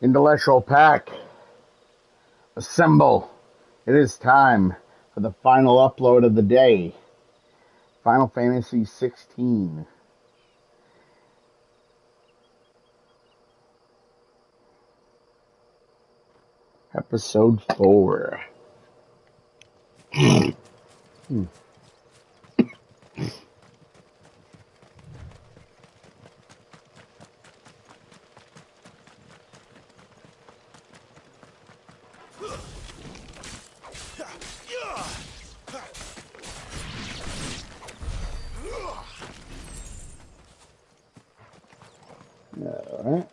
Intellectual pack, assemble. It is time for the final upload of the day. Final Fantasy 16. Episode 4. Alright.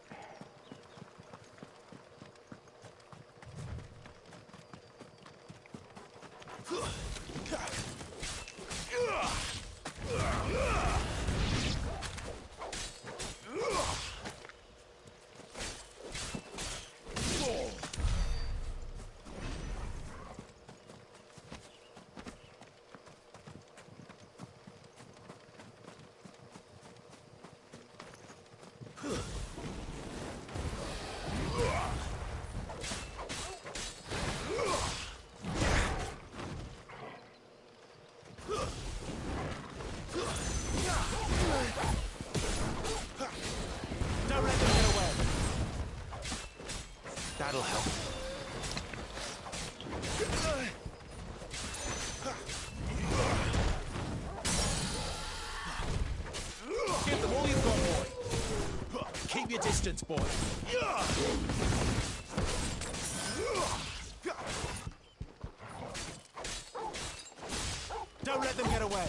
That'll help. Give them all you've got, boy. Keep your distance, boy. Don't let them get away.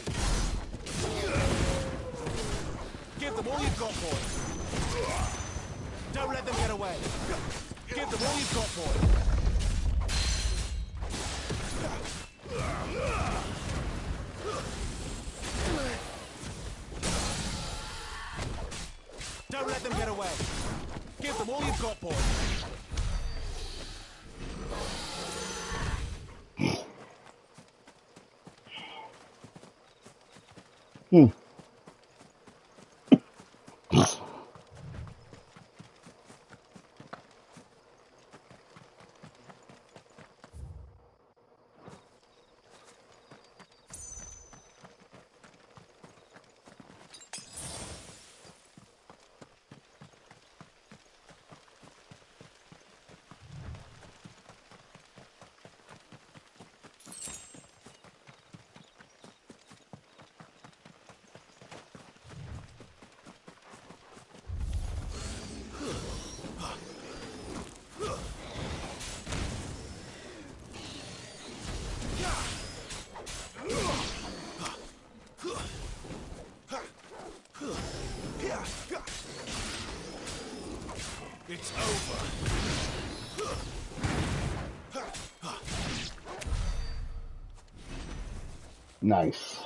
Give them all you've got, boy. Don't let them get away. Give them all you've got, boy. Don't let them get away. Give them all you've got, boy. It's over. Nice.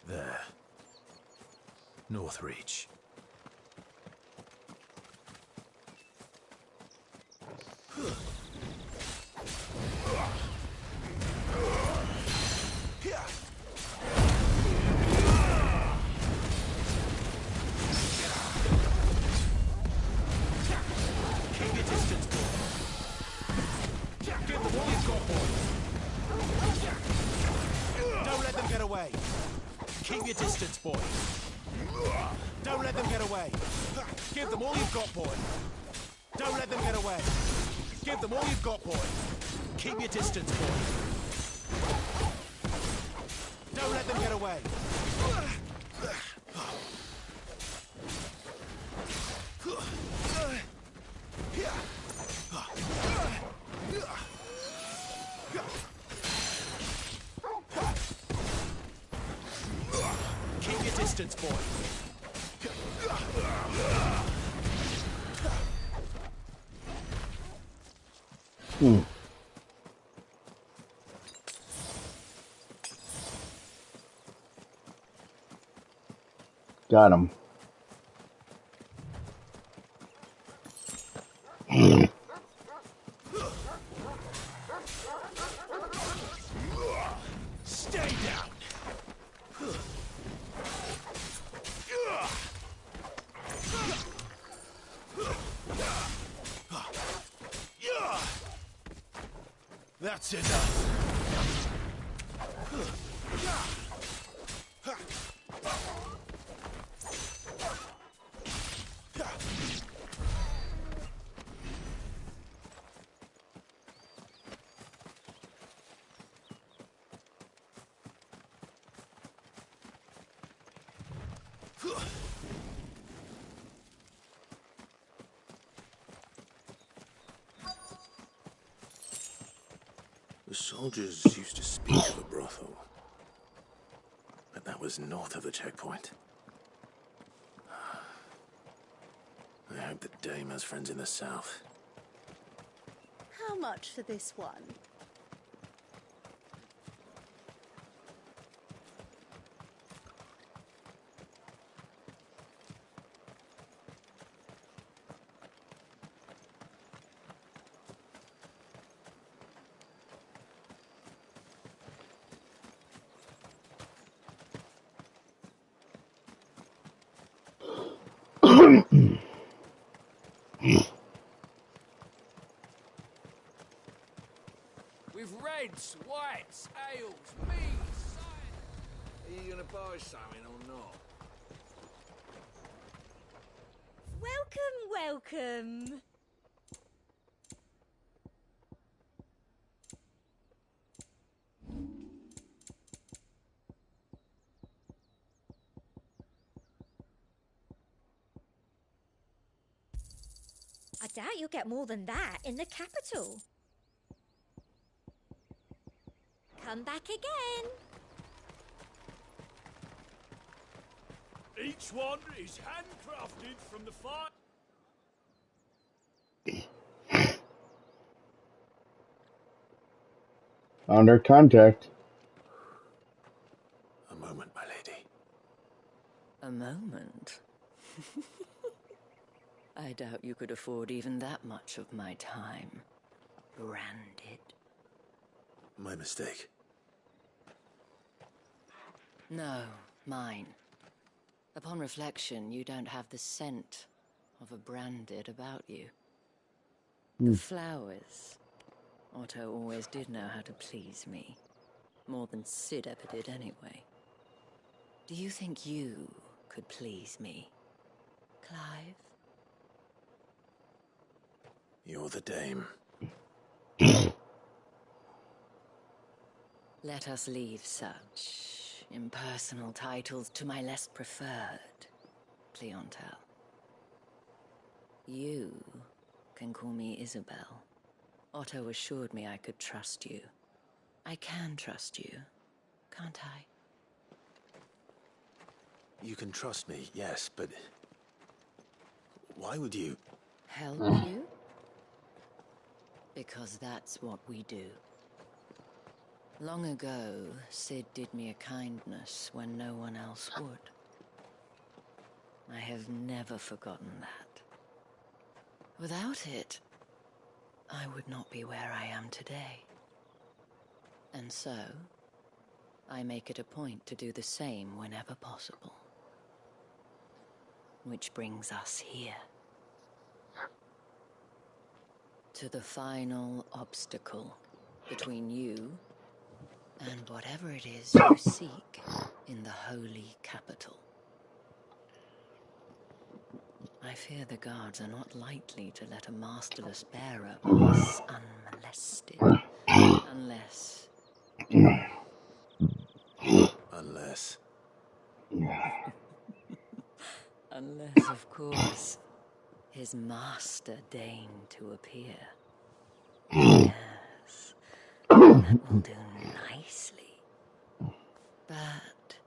There. Northreach. Keep your distance, boy. Don't let them get away. Give them all you've got, boy. Don't let them get away. Give them all you've got, boy. Keep your distance, boy. Don't let them get away. Keep your distance, boy. Got him. Stay down. That's enough. The soldiers used to speak of a brothel, but that was north of the checkpoint. I hope the dame has friends in the south. How much for this one? With reds, whites, ales, meads, cider. Are you gonna buy something or not? Welcome. I doubt you'll get more than that in the capital. Come back again. Each one is handcrafted from the fire. Under contact. A moment, my lady. A moment? I doubt you could afford even that much of my time. Branded. My mistake. No, mine. Upon reflection, you don't have the scent of a branded about you. The flowers. Otto always did know how to please me. More than Sid ever did anyway. Do you think you could please me, Clive? You're the dame. Let us leave such impersonal titles to my less preferred clientele. You can call me Isabel. Otto assured me I could trust you. I can trust you, can't I? You can trust me, yes, but... why would you... Help you? Because that's what we do. Long ago, Sid did me a kindness when no one else would. I have never forgotten that. Without it, I would not be where I am today. And so, I make it a point to do the same whenever possible. Which brings us here. To the final obstacle between you and whatever it is you seek in the holy capital. I fear the guards are not likely to let a masterless bearer pass unmolested. Unless... unless... unless, of course, his master deigned to appear. Yes, that will do nicely. But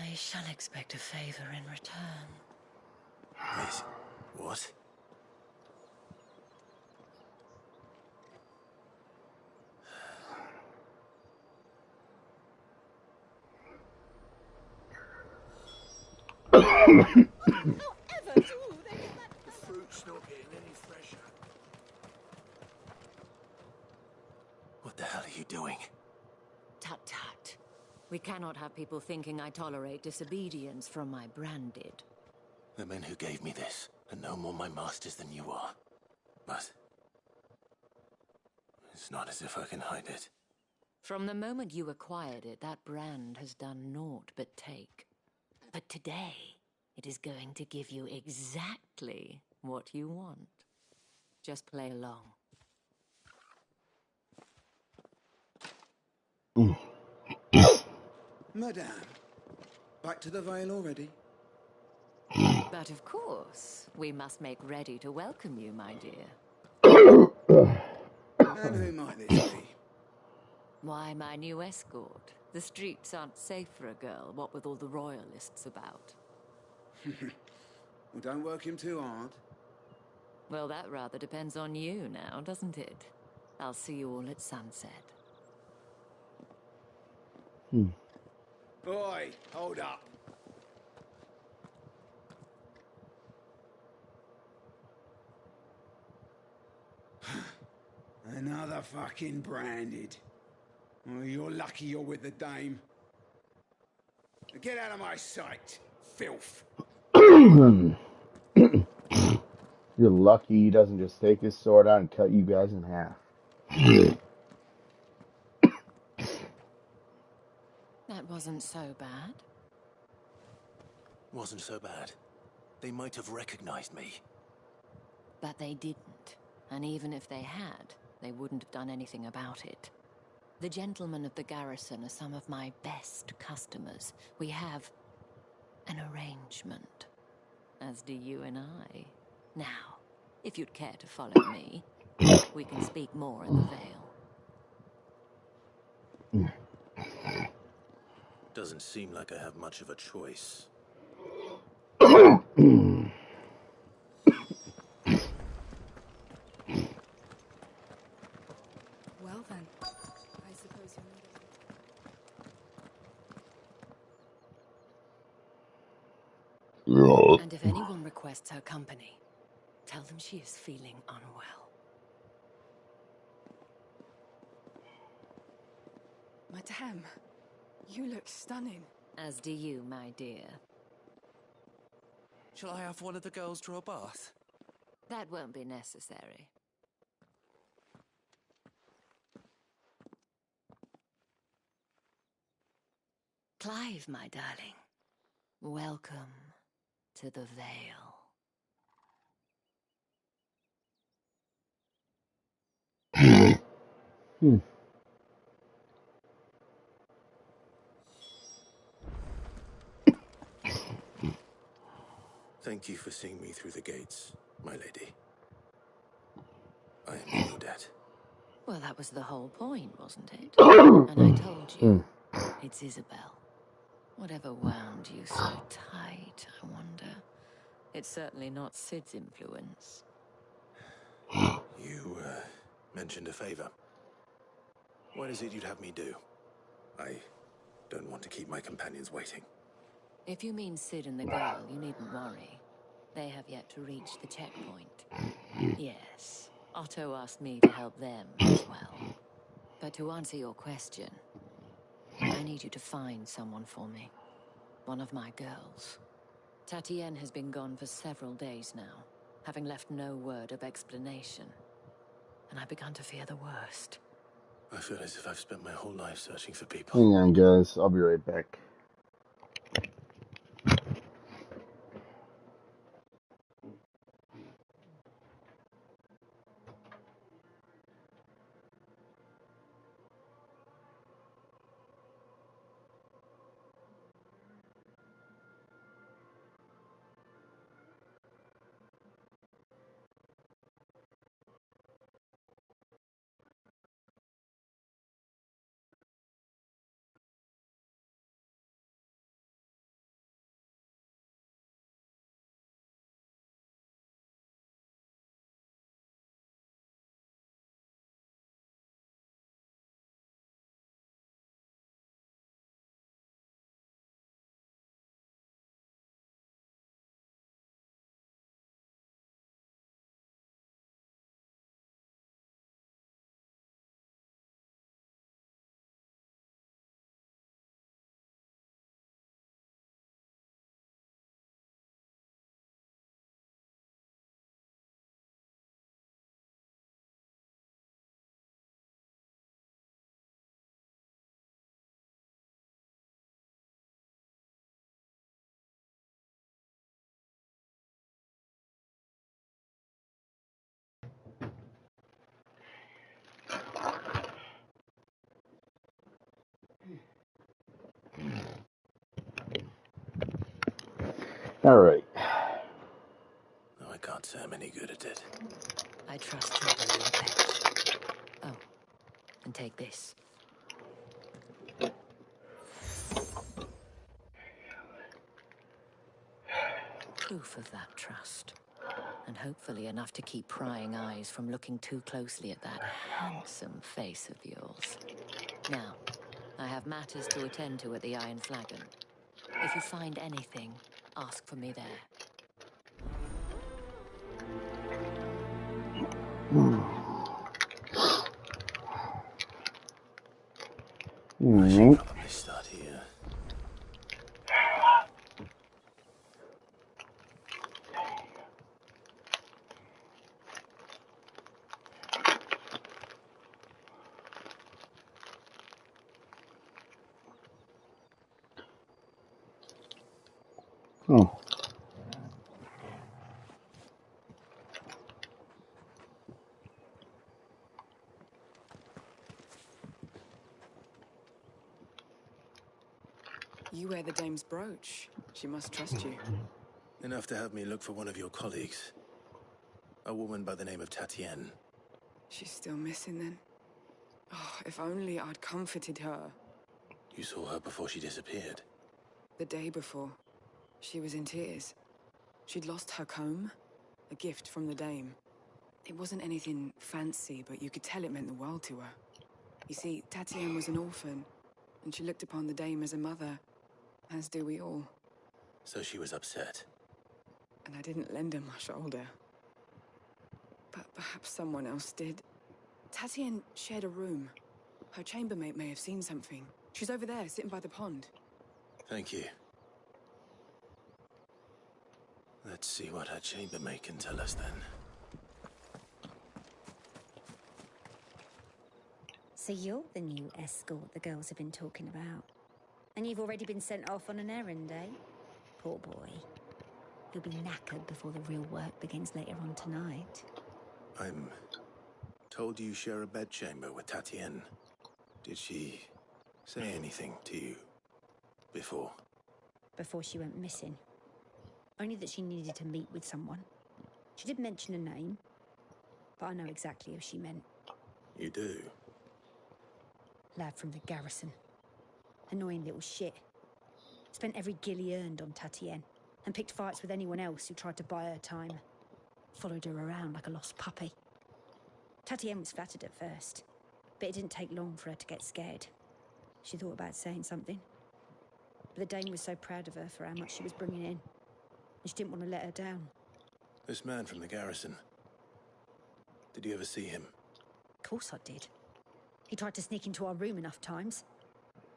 I shall expect a favor in return. Wait, what? However do they get that? The fruit's not getting any fresher. What the hell are you doing? Tut tut. We cannot have people thinking I tolerate disobedience from my branded. The men who gave me this are no more my masters than you are. But... It's not as if I can hide it. From the moment you acquired it, that brand has done naught but take. But today, it is going to give you exactly what you want. Just play along. Madame, back to the Vale already? But of course, we must make ready to welcome you, my dear. And who might this be? Why, my new escort. The streets aren't safe for a girl, what with all the royalists about. Well, don't work him too hard. Well, that rather depends on you now, doesn't it? I'll see you all at sunset. Oi, hold up. Another fucking branded. Well, you're lucky you're with the dame. Get out of my sight, filth. You're lucky he doesn't just take his sword out and cut you guys in half. That wasn't so bad. Wasn't so bad. They might have recognized me. But they didn't. And even if they had, they wouldn't have done anything about it. The gentlemen of the garrison are some of my best customers. We have an arrangement. As do you and I. Now, if you'd care to follow me, we can speak more in the Vale. Doesn't seem like I have much of a choice. Well then, I suppose you're not. And if anyone requests her company, tell them she is feeling unwell. Madame, you look stunning. As do you, my dear. Shall I have one of the girls draw a bath? That won't be necessary. Clive, my darling. Welcome to the Vale. Thank you for seeing me through the gates, my lady. I am in your debt. Well, that was the whole point, wasn't it? And I told you, it's Isabel. Whatever wound you so tight, I wonder. It's certainly not Sid's influence. You, mentioned a favor. What is it you'd have me do? I don't want to keep my companions waiting. If you mean Sid and the girl, you needn't worry. They have yet to reach the checkpoint. Yes, Otto asked me to help them as well. But to answer your question, I need you to find someone for me. One of my girls. Tatienne has been gone for several days now, having left no word of explanation. And I've begun to fear the worst. I feel as if I've spent my whole life searching for people. Hang on, guys. I'll be right back. All right. Though I can't say I'm any good at it. I trust you'll do your best. Oh, and take this. Proof of that trust. And hopefully enough to keep prying eyes from looking too closely at that handsome face of yours. Now, I have matters to attend to at the Iron Flagon. If you find anything, ask for me there. I should probably start here. Oh. You wear the dame's brooch. She must trust you. Enough to have me look for one of your colleagues. A woman by the name of Tatienne. She's still missing then. Oh, if only I'd comforted her. You saw her before she disappeared. The day before, she was in tears. She'd lost her comb, a gift from the dame. It wasn't anything fancy, but you could tell it meant the world to her. You see, Tatienne was an orphan, and she looked upon the dame as a mother, as do we all. So she was upset. And I didn't lend her my shoulder. But perhaps someone else did. Tatienne shared a room. Her chambermaid may have seen something. She's over there, sitting by the pond. Thank you. Let's see what her chambermaid can tell us then. So you're the new escort the girls have been talking about. And you've already been sent off on an errand, eh? Poor boy. He'll be knackered before the real work begins later on tonight. I'm told you share a bedchamber with Tatienne. Did she say anything to you before? Before she went missing. Only that she needed to meet with someone. She did mention a name, but I know exactly who she meant. You do? Lad from the garrison. Annoying little shit. Spent every guil he earned on Tatienne, and picked fights with anyone else who tried to buy her time. Followed her around like a lost puppy. Tatienne was flattered at first, but it didn't take long for her to get scared. She thought about saying something. But the dame was so proud of her for how much she was bringing in, and she didn't want to let her down. This man from the garrison. Did you ever see him? Of course I did. He tried to sneak into our room enough times.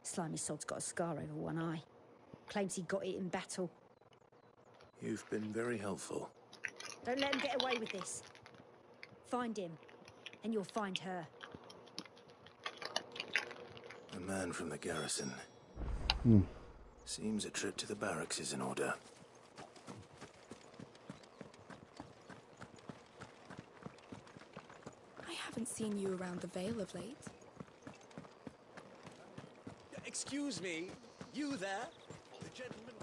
Slimy sod's got a scar over one eye. Claims he got it in battle. You've been very helpful. Don't let him get away with this. Find him, and you'll find her. A man from the garrison. Seems a trip to the barracks is in order. I haven't seen you around the Vale of late. Excuse me, you there? The gentleman.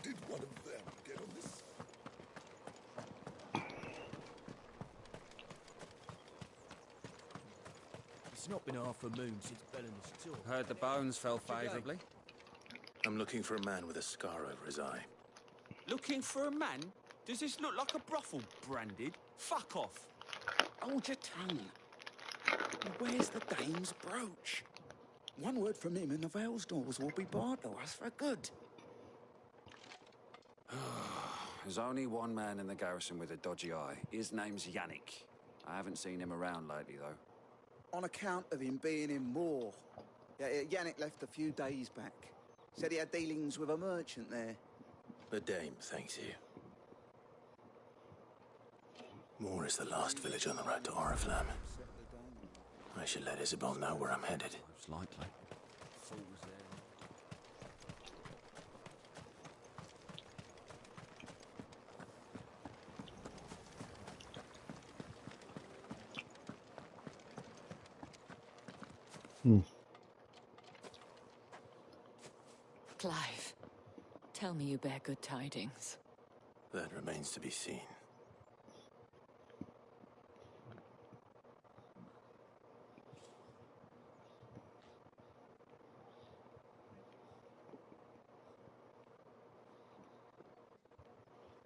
Did one of them get on this? It's not been half a moon since Bellen's tour. Heard the bones fell favourably. I'm looking for a man with a scar over his eye. Looking for a man? Does this look like a brothel branded? Fuck off. Hold your tongue. Where's the dame's brooch? One word from him and the Vale's doors will be barred to us for good. There's only one man in the garrison with a dodgy eye. His name's Yannick. I haven't seen him around lately, though. On account of him being in war. Yeah, Yannick left a few days back. Said he had dealings with a merchant there. The dame thanks you. Moore is the last village on the road to Oriflamme. I should let Isabel know where I'm headed. Most likely. Clive, Tell me you bear good tidings. That remains to be seen.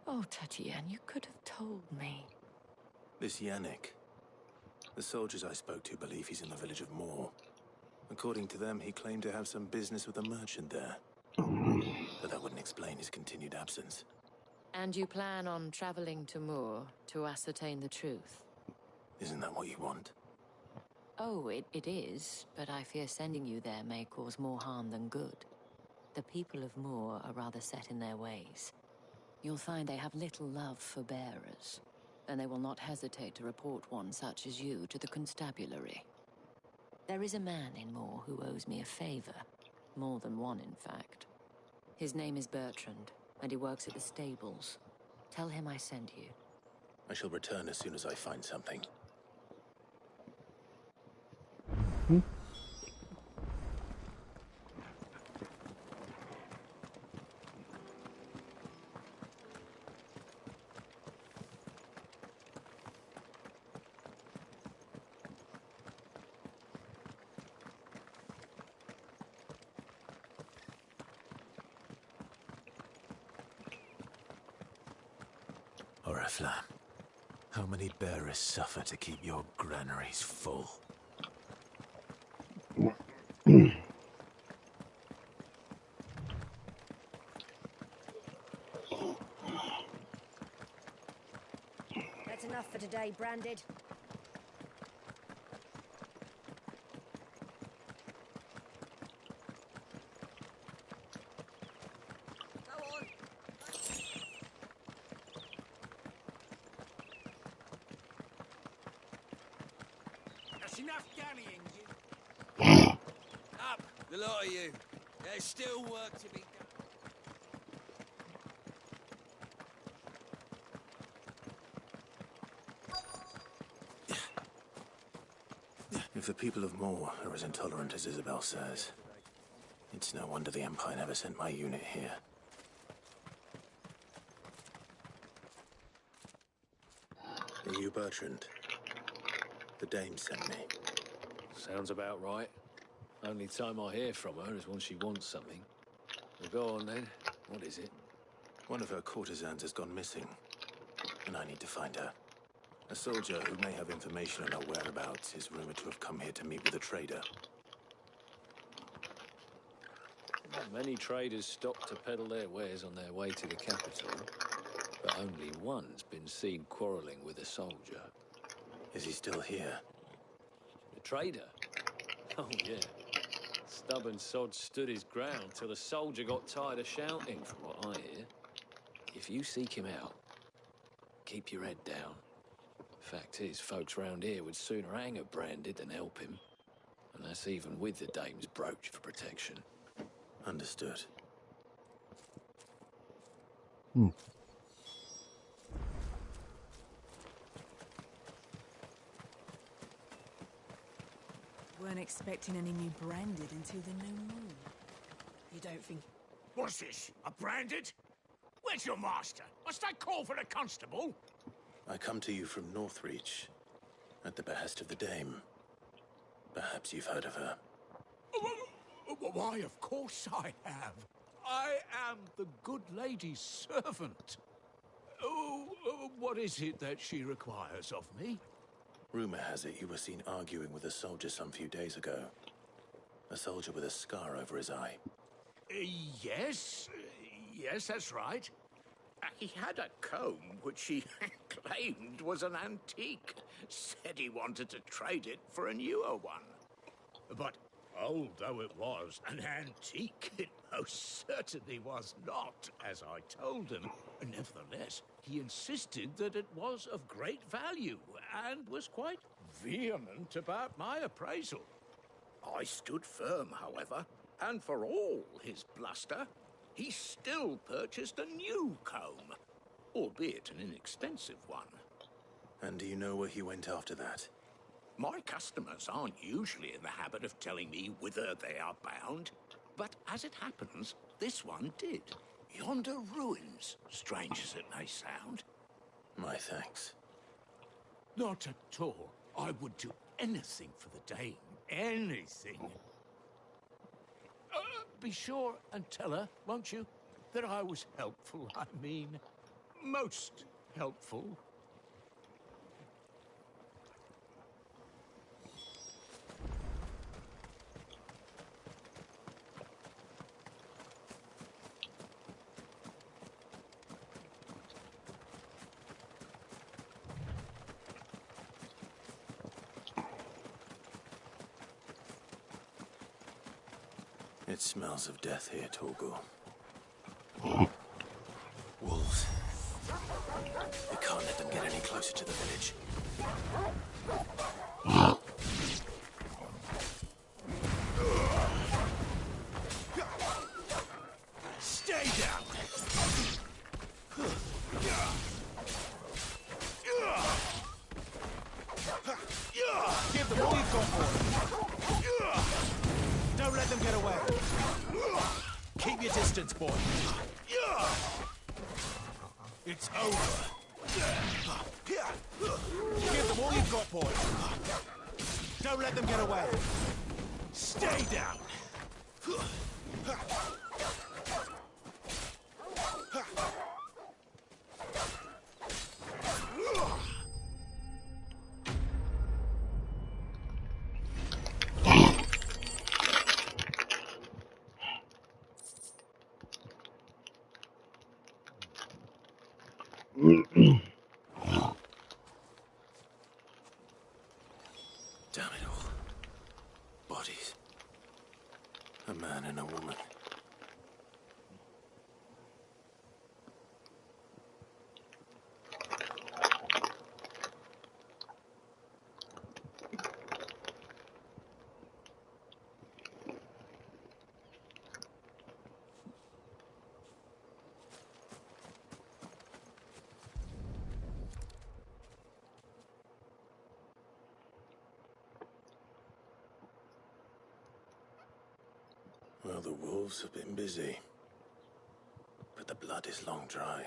Oh, Tatienne, you could have told me. This Yannick. The soldiers I spoke to believe he's in the village of Moor. According to them, he claimed to have some business with a merchant there. But that wouldn't explain his continued absence. And you plan on traveling to Moor to ascertain the truth? Isn't that what you want? Oh, it is, but I fear sending you there may cause more harm than good. The people of Moor are rather set in their ways. You'll find they have little love for bearers, and they will not hesitate to report one such as you to the constabulary. There is a man in Moor who owes me a favor. More than one, in fact. His name is Bertrand, and he works at the stables. Tell him I sent you. I shall return as soon as I find something. Oriflamme, how many bearers suffer to keep your granaries full? That's enough for today, Branded. That's enough dallying, you. Up, the lot of you. There's still work to be done. If the people of Moor are as intolerant as Isabel says, it's no wonder the Empire never sent my unit here. Are you Bertrand? The dame sent me. Sounds about right. Only time I hear from her is when she wants something. Well, go on then. What is it? One of her courtesans has gone missing, and I need to find her. A soldier who may have information on her whereabouts is rumored to have come here to meet with a trader. Many traders stop to peddle their wares on their way to the capital, but only one's been seen quarreling with a soldier. Is he still here? The trader? Oh, yeah. Stubborn sod stood his ground till the soldier got tired of shouting, from what I hear. If you seek him out, keep your head down. Fact is, folks round here would sooner hang a Branded than help him. And that's even with the dame's brooch for protection. Understood. Weren't expecting any new Branded until the new moon. You don't think... What's this? A Branded? Where's your master? Must I call for the constable? I come to you from Northreach, at the behest of the dame. Perhaps you've heard of her. Why, of course I have. I am the good lady's servant. Oh, what is it that she requires of me? Rumor has it you were seen arguing with a soldier some few days ago. A soldier with a scar over his eye. Yes, that's right. He had a comb which he claimed was an antique. Said he wanted to trade it for a newer one. But old though it was, an antique it most certainly was not, as I told him. Nevertheless, he insisted that it was of great value and was quite vehement about my appraisal. I stood firm, however, and for all his bluster, he still purchased a new comb, albeit an inexpensive one. And do you know where he went after that? My customers aren't usually in the habit of telling me whither they are bound, but as it happens, this one did. Yonder ruins, strange as it may sound. My thanks. Not at all. I would do anything for the Dame. Anything. Be sure and tell her, won't you, that I was helpful. I mean, most helpful. It smells of death here, Torgor. Wolves. We can't let them get any closer to the village. Stay down! Give them all you've got, boy. Don't let them get away. Keep your distance, boy. It's over. Give them all you've got, boy. Don't let them get away. Stay down. Damn it all. Bodies. A man and a woman. Well, the wolves have been busy. But the blood is long dry.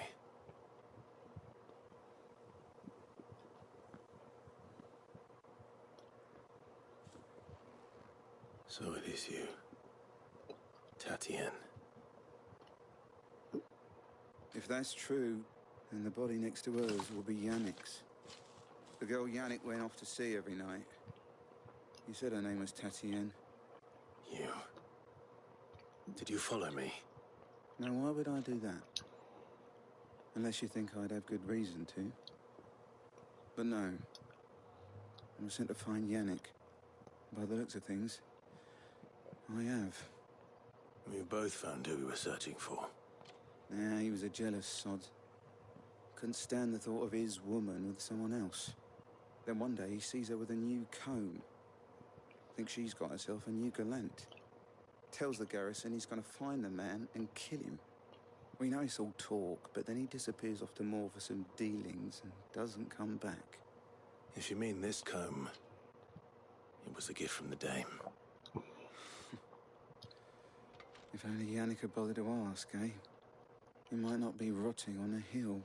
So it is you, Tatienne. If that's true, then the body next to hers will be Yannick's. The girl Yannick went off to sea every night. You said her name was Tatienne. You. Did you follow me? Now, why would I do that? Unless you think I'd have good reason to. But no. I was sent to find Yannick. By the looks of things, I have. We've both found who we were searching for. Yeah, he was a jealous sod. Couldn't stand the thought of his woman with someone else. Then one day he sees her with a new comb. Thinks she's got herself a new gallant. Tells the garrison he's going to find the man and kill him. We know it's all talk, but then he disappears off to Moor for some dealings and doesn't come back. If you mean this comb, it was a gift from the Dame. If only Yannick had bothered to ask, eh? He might not be rotting on a hill.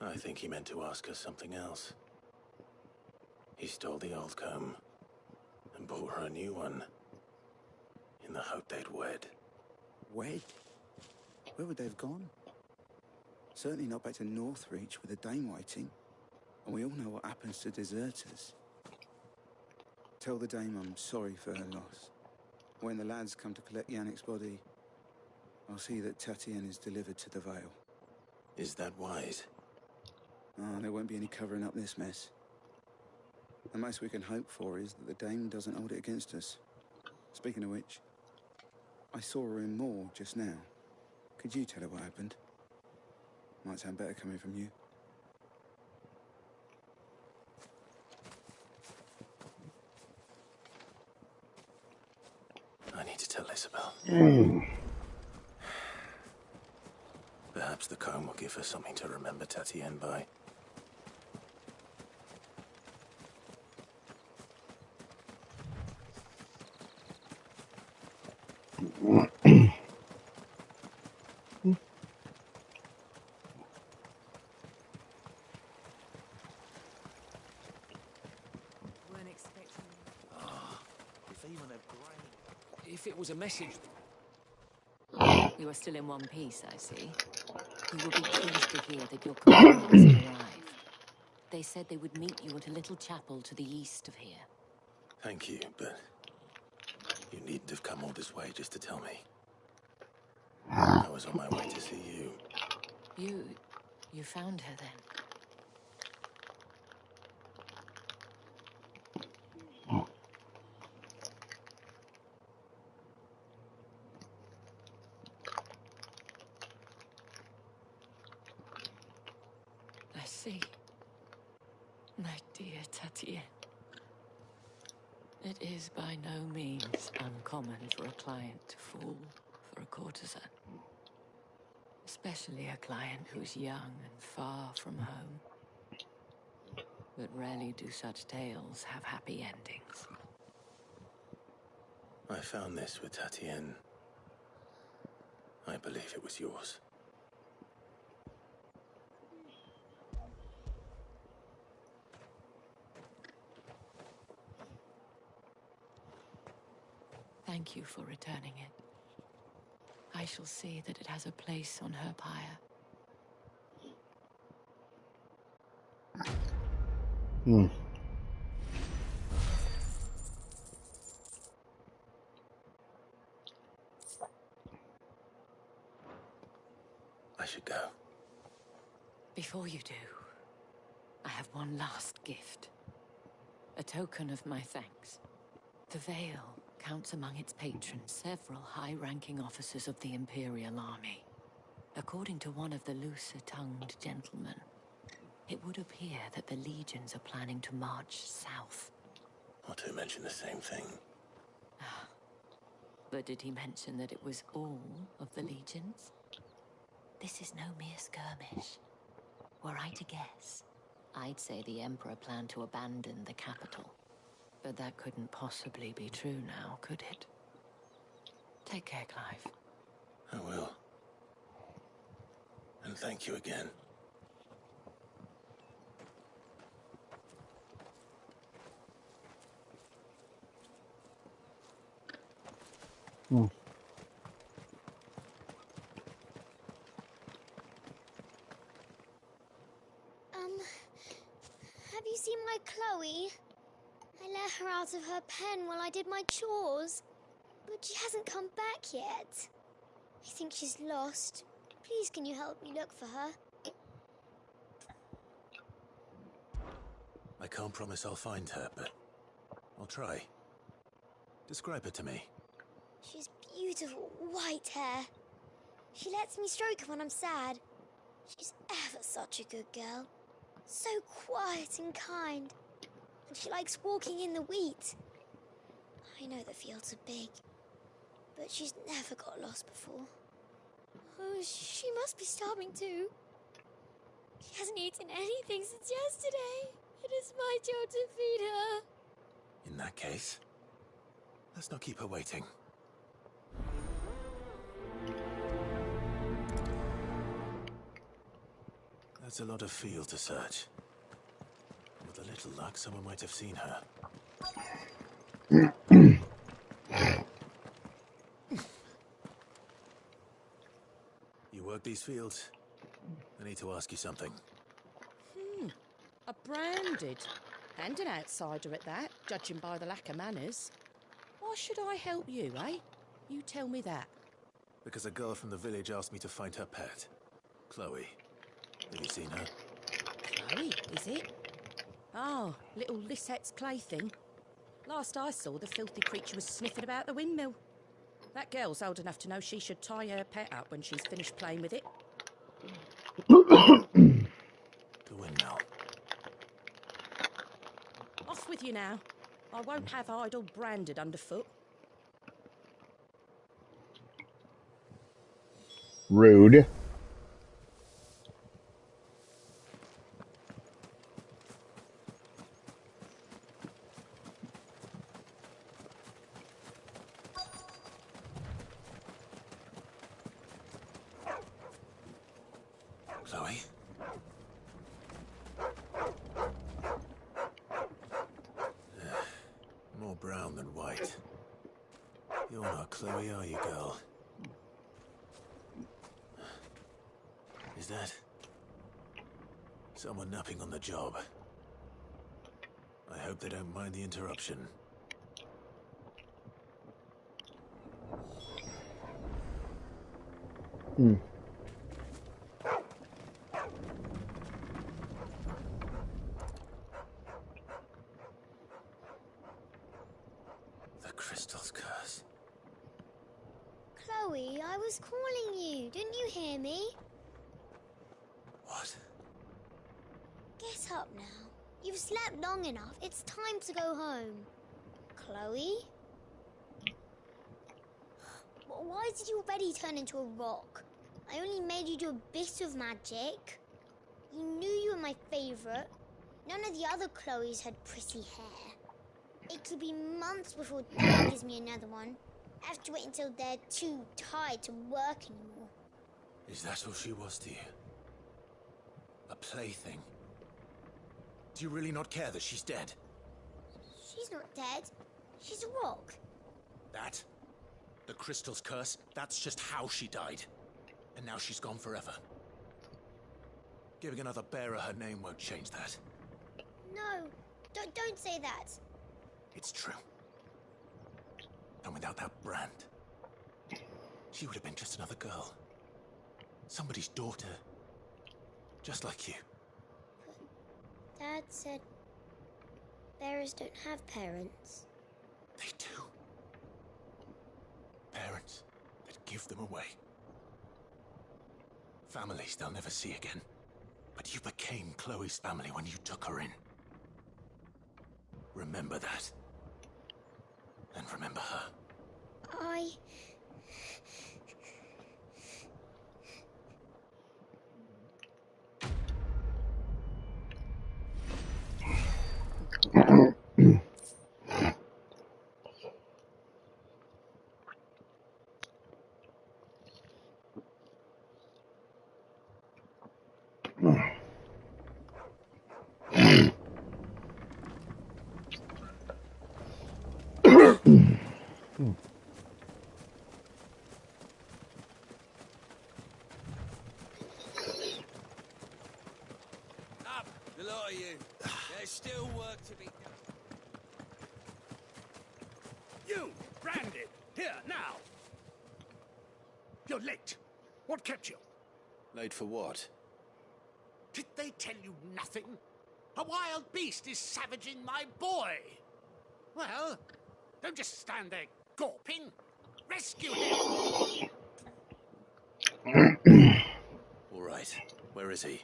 I think he meant to ask us something else. He stole the old comb and bought her a new one in the hope they'd wed. Wed? Where would they have gone? Certainly not back to Northreach with the Dame waiting. And we all know what happens to deserters. Tell the Dame I'm sorry for her loss. When the lads come to collect Yannick's body, I'll see that Tatienne is delivered to the Vale. Is that wise? Oh, there won't be any covering up this mess. The most we can hope for is that the Dame doesn't hold it against us. Speaking of which, I saw her in Moor just now. Could you tell her what happened? Might sound better coming from you. I need to tell Isabel. Perhaps the comb will give her something to remember Tatienne by. was a message. You are still in one piece, I see. You will be pleased to hear that your companions have arrived. They said they would meet you at a little chapel to the east of here. Thank you, but you needn't have come all this way just to tell me. I was on my way to see you. You found her then? I see. My dear Tatienne. It is by no means uncommon for a client to fall for a courtesan. Especially a client who's young and far from home. But rarely do such tales have happy endings. I found this with Tatienne. I believe it was yours. Thank you for returning it. I shall see that it has a place on her pyre. I should go. Before you do, I have one last gift. A token of my thanks. The Vale counts among its patrons several high-ranking officers of the Imperial Army. According to one of the looser-tongued gentlemen, it would appear that the legions are planning to march south. Not to mention the same thing. But did he mention that it was all of the legions? This is no mere skirmish. Were I to guess, I'd say the Emperor planned to abandon the capital. But that couldn't possibly be true now, could it? Take care, Clive. I will. And thank you again. Have you seen my Chloe? I let her out of her pen while I did my chores, but she hasn't come back yet. I think she's lost. Please, can you help me look for her? I can't promise I'll find her, but I'll try. Describe her to me. She's beautiful white hair. She lets me stroke her when I'm sad. She's ever such a good girl. So quiet and kind. And she likes walking in the wheat. I know the fields are big, but she's never got lost before. Oh, she must be starving too. She hasn't eaten anything since yesterday. It is my job to feed her. In that case, let's not keep her waiting. That's a lot of field to search. With a little luck, someone might have seen her. You work these fields? I need to ask you something. A branded. And an outsider at that, judging by the lack of manners. Why should I help you, eh? You tell me that. Because a girl from the village asked me to find her pet, Chloe. Have you seen her? Chloe, is it? Oh, little Lisette's plaything. Last I saw, the filthy creature was sniffing about the windmill. That girl's old enough to know she should tie her pet up when she's finished playing with it. The windmill. Off with you now. I won't have idle branded underfoot. Rude. Chloe? More brown than white. You're not Chloe are you, girl? Is that someone napping on the job? I hope they don't mind the interruption. The crystal's curse. Chloe, I was calling you. Didn't you hear me? What? Get up now. You've slept long enough. It's time to go home. Chloe? Why did you already turn into a rock? I only made you do a bit of magic. You knew you were my favourite. None of the other Chloes had pretty hair. It could be months before Dad gives me another one. I have to wait until they're too tired to work anymore. Is that all she was to you? A plaything? Do you really not care that she's dead? She's not dead. She's a rock. That? The crystal's curse? That's just how she died. And now she's gone forever. Giving another bearer her name won't change that. No, don't say that. It's true. And without that brand, she would have been just another girl. Somebody's daughter. Just like you. But Dad said bearers don't have parents. They do. Parents that give them away. Families they'll never see again. But you became Chloe's family when you took her in. Remember that. And remember her. Up, the lot of you. There's still work to be done. You, branded, here, now. You're late. What kept you? Late for what? Did they tell you nothing? A wild beast is savaging my boy. Well, don't just stand there gawping. Rescue him. All right. Where is he?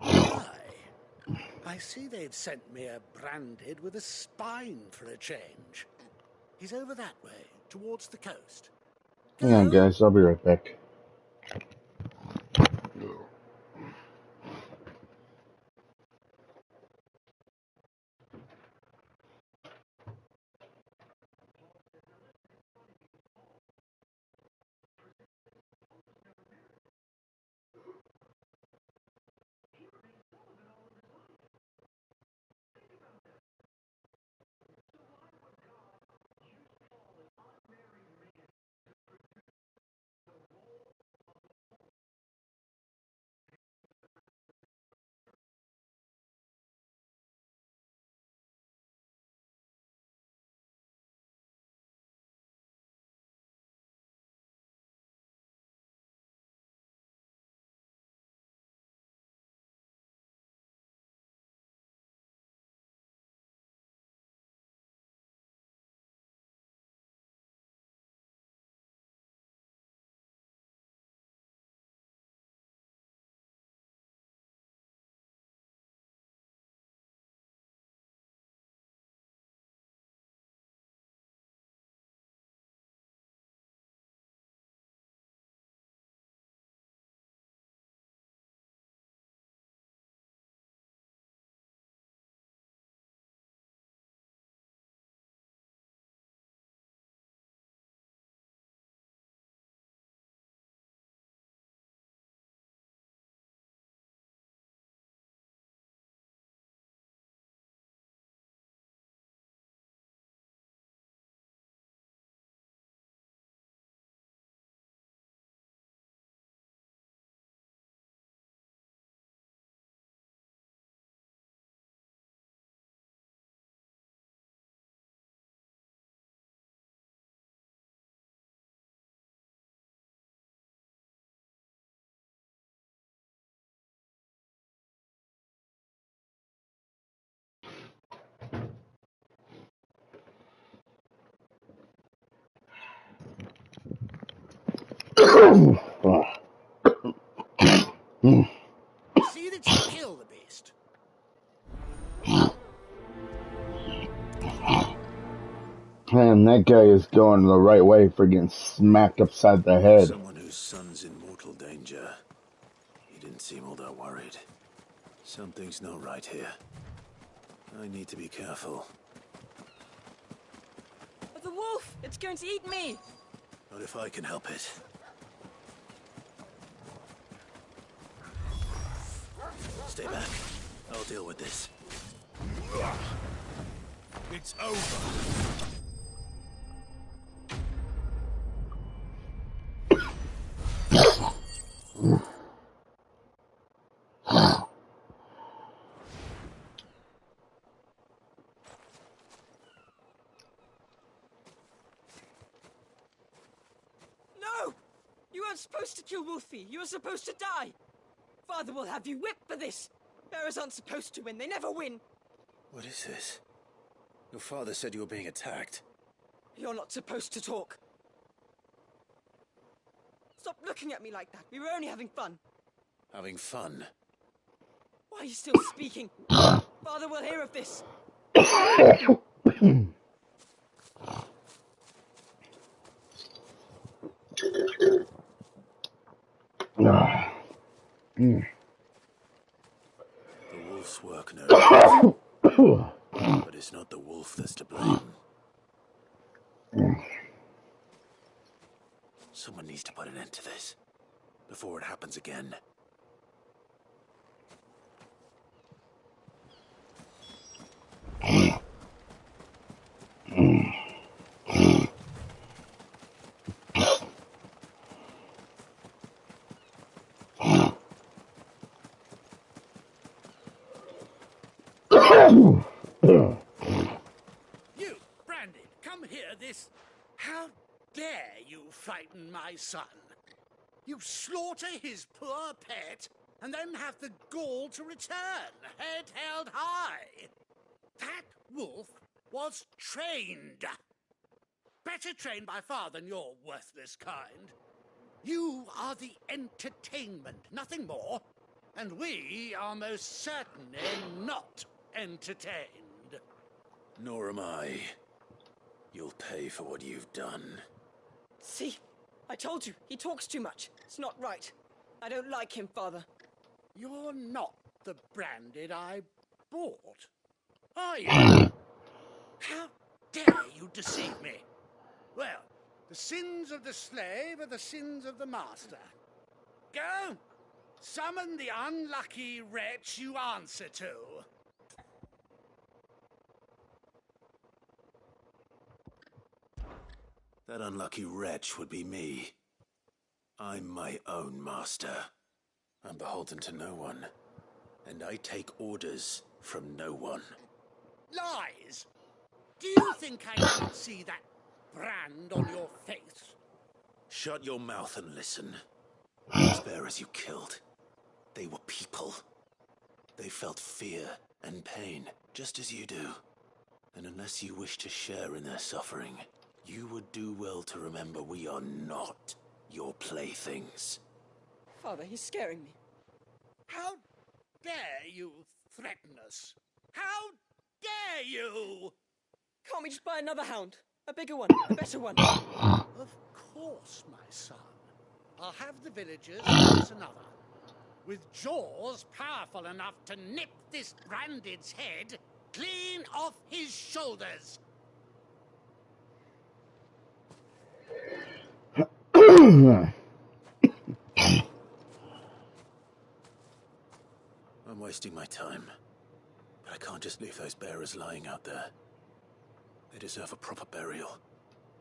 I see they've sent me a branded with a spine for a change. He's over that way, towards the coast. Hang on, guys. I'll be right back. See that you kill the beast. Man, that guy is going the right way for getting smacked upside the head. Someone whose son's in mortal danger. He didn't seem all that worried. Something's not right here. I need to be careful. The wolf! It's going to eat me! Not if I can help it. Stay back. I'll deal with this. It's over. No! You weren't supposed to kill Wolfie. You were supposed to die. Father will have you whipped for this. Bearers aren't supposed to win. They never win. What is this? Your father said you were being attacked. You're not supposed to talk. Stop looking at me like that. We were only having fun. Having fun? Why are you still speaking? Father will hear of this. The wolf's work, no doubt. But it's not the wolf that's to blame. Someone needs to put an end to this before it happens again. You, Brandon, come here this... How dare you frighten my son? You slaughter his poor pet, and then have the gall to return, head held high. That wolf was trained. Better trained by far than your worthless kind. You are the entertainment, nothing more. And we are most certainly not entertained. Nor am I. You'll pay for what you've done. See? I told you. He talks too much. It's not right. I don't like him, Father. You're not the Branded I bought, are you? How dare you deceive me? Well, the sins of the slave are the sins of the master. Go! Summon the unlucky wretch you answer to. That unlucky wretch would be me. I'm my own master. I'm beholden to no one. And I take orders from no one. Lies! Do you think I can't see that brand on your face? Shut your mouth and listen. Those bearers you killed, they were people. They felt fear and pain, just as you do. And unless you wish to share in their suffering, you would do well to remember we are not your playthings. Father, he's scaring me. How dare you threaten us? How dare you? Can't we just buy another hound? A bigger one, a better one. Of course, my son. I'll have the villagers give us another. With jaws powerful enough to nip this Branded's head clean off his shoulders. I'm wasting my time. But I can't just leave those bearers lying out there. They deserve a proper burial.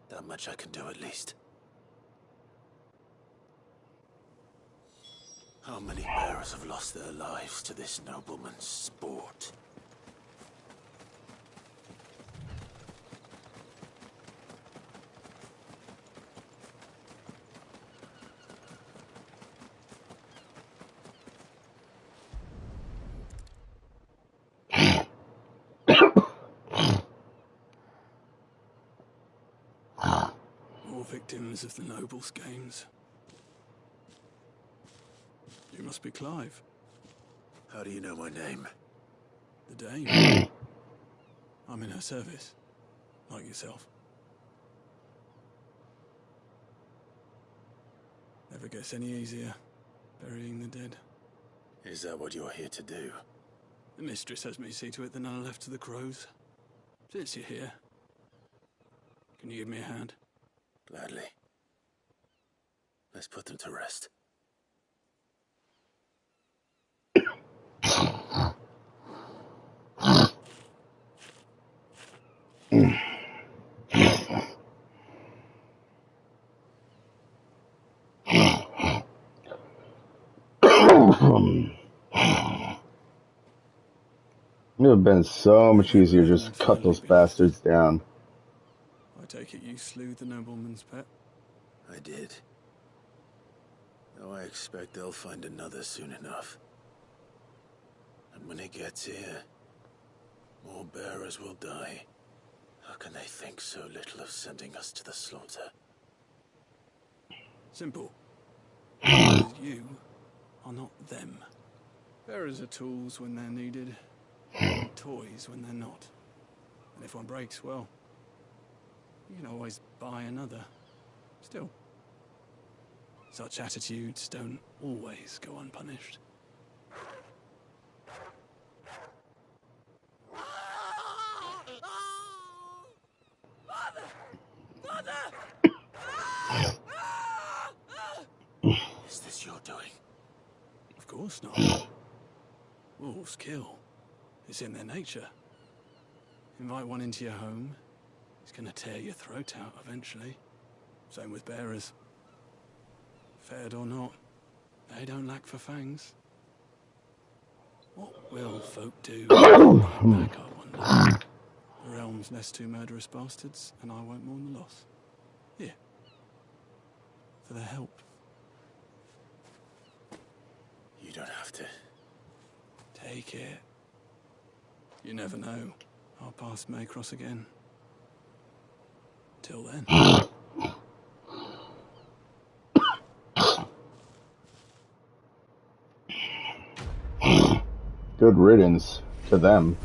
That much I can do at least. How many bearers have lost their lives to this nobleman's sport? More victims of the nobles' games. You must be Clive. How do you know my name? The Dame. I'm in her service, like yourself. Never gets any easier, burying the dead. Is that what you're here to do? The mistress has me see to it that none are left to the crows. Since you're here, can you give me a hand? Gladly. Let's put them to rest. It would have been so much easier just to cut those bastards down. I take it you slew the nobleman's pet? I did. Though I expect they'll find another soon enough. And when it gets here, more bearers will die. How can they think so little of sending us to the slaughter? Simple. Because you are not them. Bearers are tools when they're needed, and toys when they're not. And if one breaks, well, you can always buy another. Still, such attitudes don't always go unpunished. Is this your doing? Of course not. Wolves kill. It's in their nature. Invite one into your home, he's gonna tear your throat out eventually. Same with bearers. Fed or not, they don't lack for fangs. What will folk do when they back up one day? The realm's less two murderous bastards, and I won't mourn the loss. Here. For their help. You don't have to. Take it. You never know. Our paths may cross again. Till then. Good riddance to them.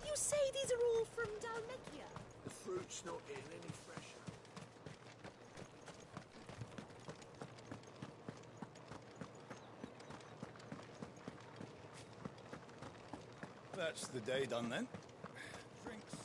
You say these are all from Dalmekia? The fruit's not getting any fresher. That's the day done then. Drinks.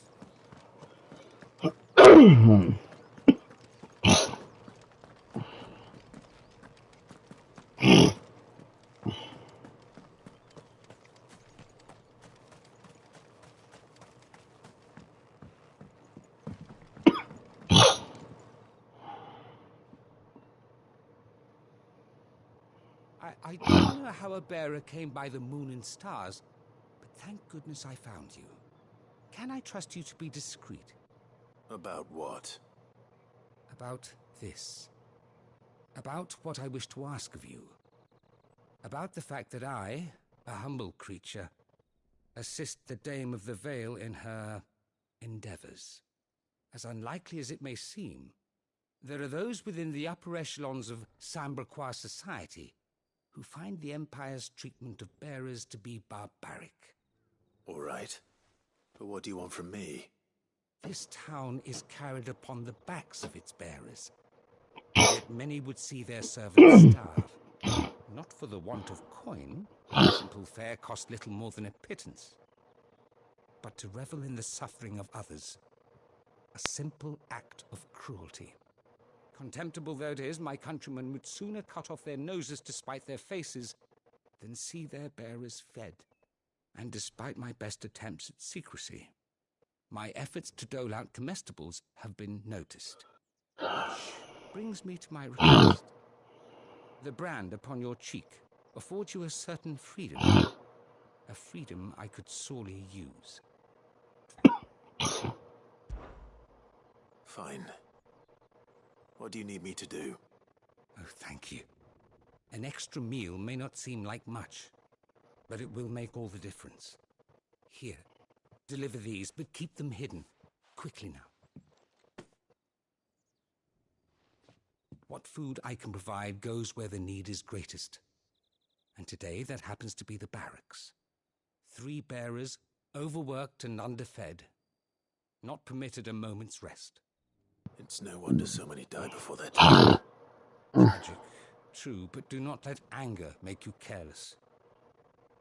I don't know how a bearer came by the moon and stars, but thank goodness I found you. Can I trust you to be discreet? About what? About this. About what I wish to ask of you. About the fact that I, a humble creature, assist the Dame of the Vale in her endeavors. As unlikely as it may seem, there are those within the upper echelons of Samberquois society who find the Empire's treatment of bearers to be barbaric. All right. But what do you want from me? This town is carried upon the backs of its bearers. Yet many would see their servants starve. Not for the want of coin. Simple fare cost little more than a pittance. But to revel in the suffering of others. A simple act of cruelty. Contemptible though it is, my countrymen would sooner cut off their noses to spite their faces than see their bearers fed. And despite my best attempts at secrecy, my efforts to dole out comestibles have been noticed. Which brings me to my request. The brand upon your cheek affords you a certain freedom. A freedom I could sorely use. Fine. What do you need me to do? Oh, thank you. An extra meal may not seem like much, but it will make all the difference. Here, deliver these, but keep them hidden. Quickly now. What food I can provide goes where the need is greatest. And today that happens to be the barracks. 3 bearers, overworked and underfed, not permitted a moment's rest. It's no wonder so many die before their time. Tragic, true, but do not let anger make you careless.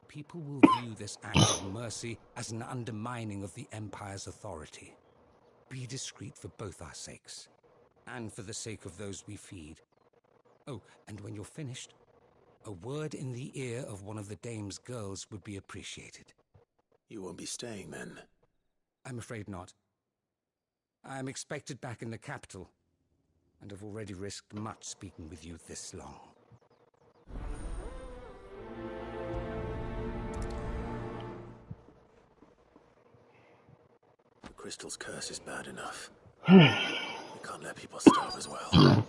People will view this act of mercy as an undermining of the Empire's authority. Be discreet for both our sakes, and for the sake of those we feed. Oh, and when you're finished, a word in the ear of one of the dame's girls would be appreciated. You won't be staying then? I'm afraid not. I'm expected back in the capital, and have already risked much speaking with you this long. The crystal's curse is bad enough. We can't let people starve as well.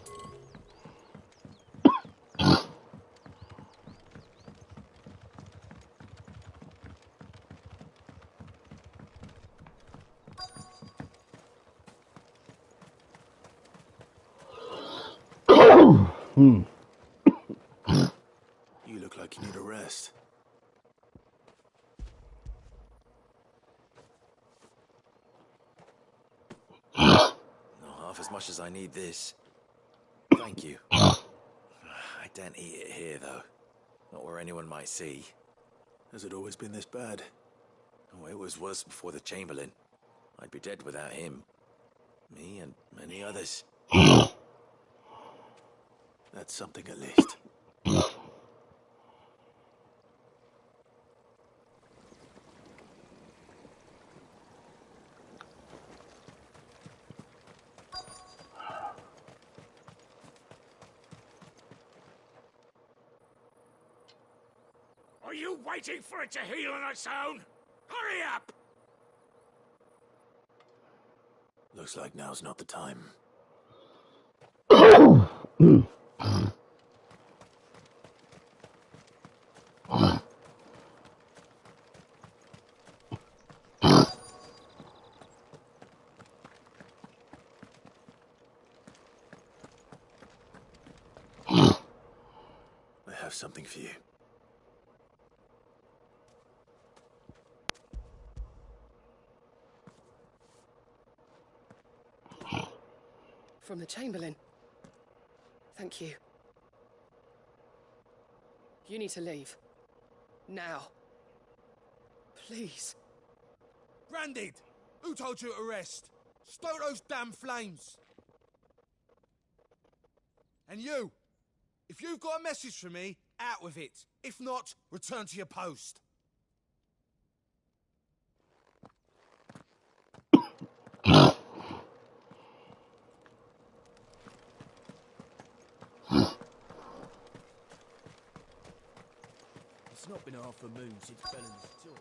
You look like you need a rest. Not half as much as I need this. Thank you. I daren't eat it here, though. Not where anyone might see. Has it always been this bad? Oh, it was worse before the Chamberlain. I'd be dead without him. Me and many others. That's something at least. Are you waiting for it to heal on its own? Hurry up! Looks like now's not the time. I have something for you. From the Chamberlain. Thank you. You need to leave. Now. Please. Branded! Who told you to rest? Stoke those damn flames! And you! If you've got a message for me, out with it. If not, return to your post. It's not been half a moon since Bellen's tour.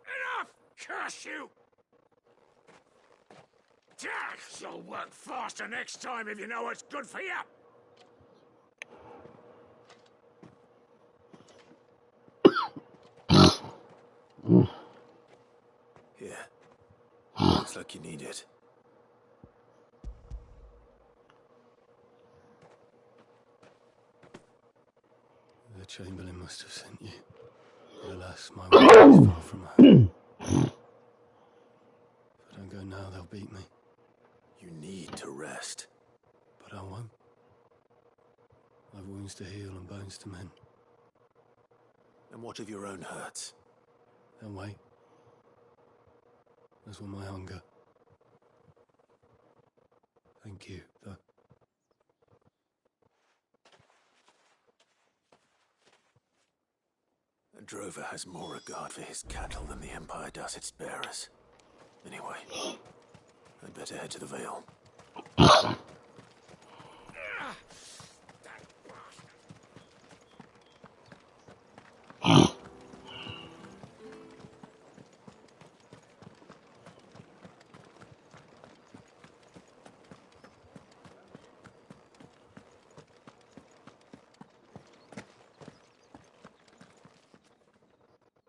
Enough! Curse you! You'll work faster next time if you know what's good for you! Here. Looks like you need it. The Chamberlain must have sent you. But alas, my way is far from home. If I don't go now, they'll beat me. You need to rest. But I won't. I've wounds to heal and bones to mend. And what of your own hurts? They'll wait. As will my hunger. Thank you, though. A drover has more regard for his cattle than the Empire does its bearers. Anyway, I'd better head to the Vale.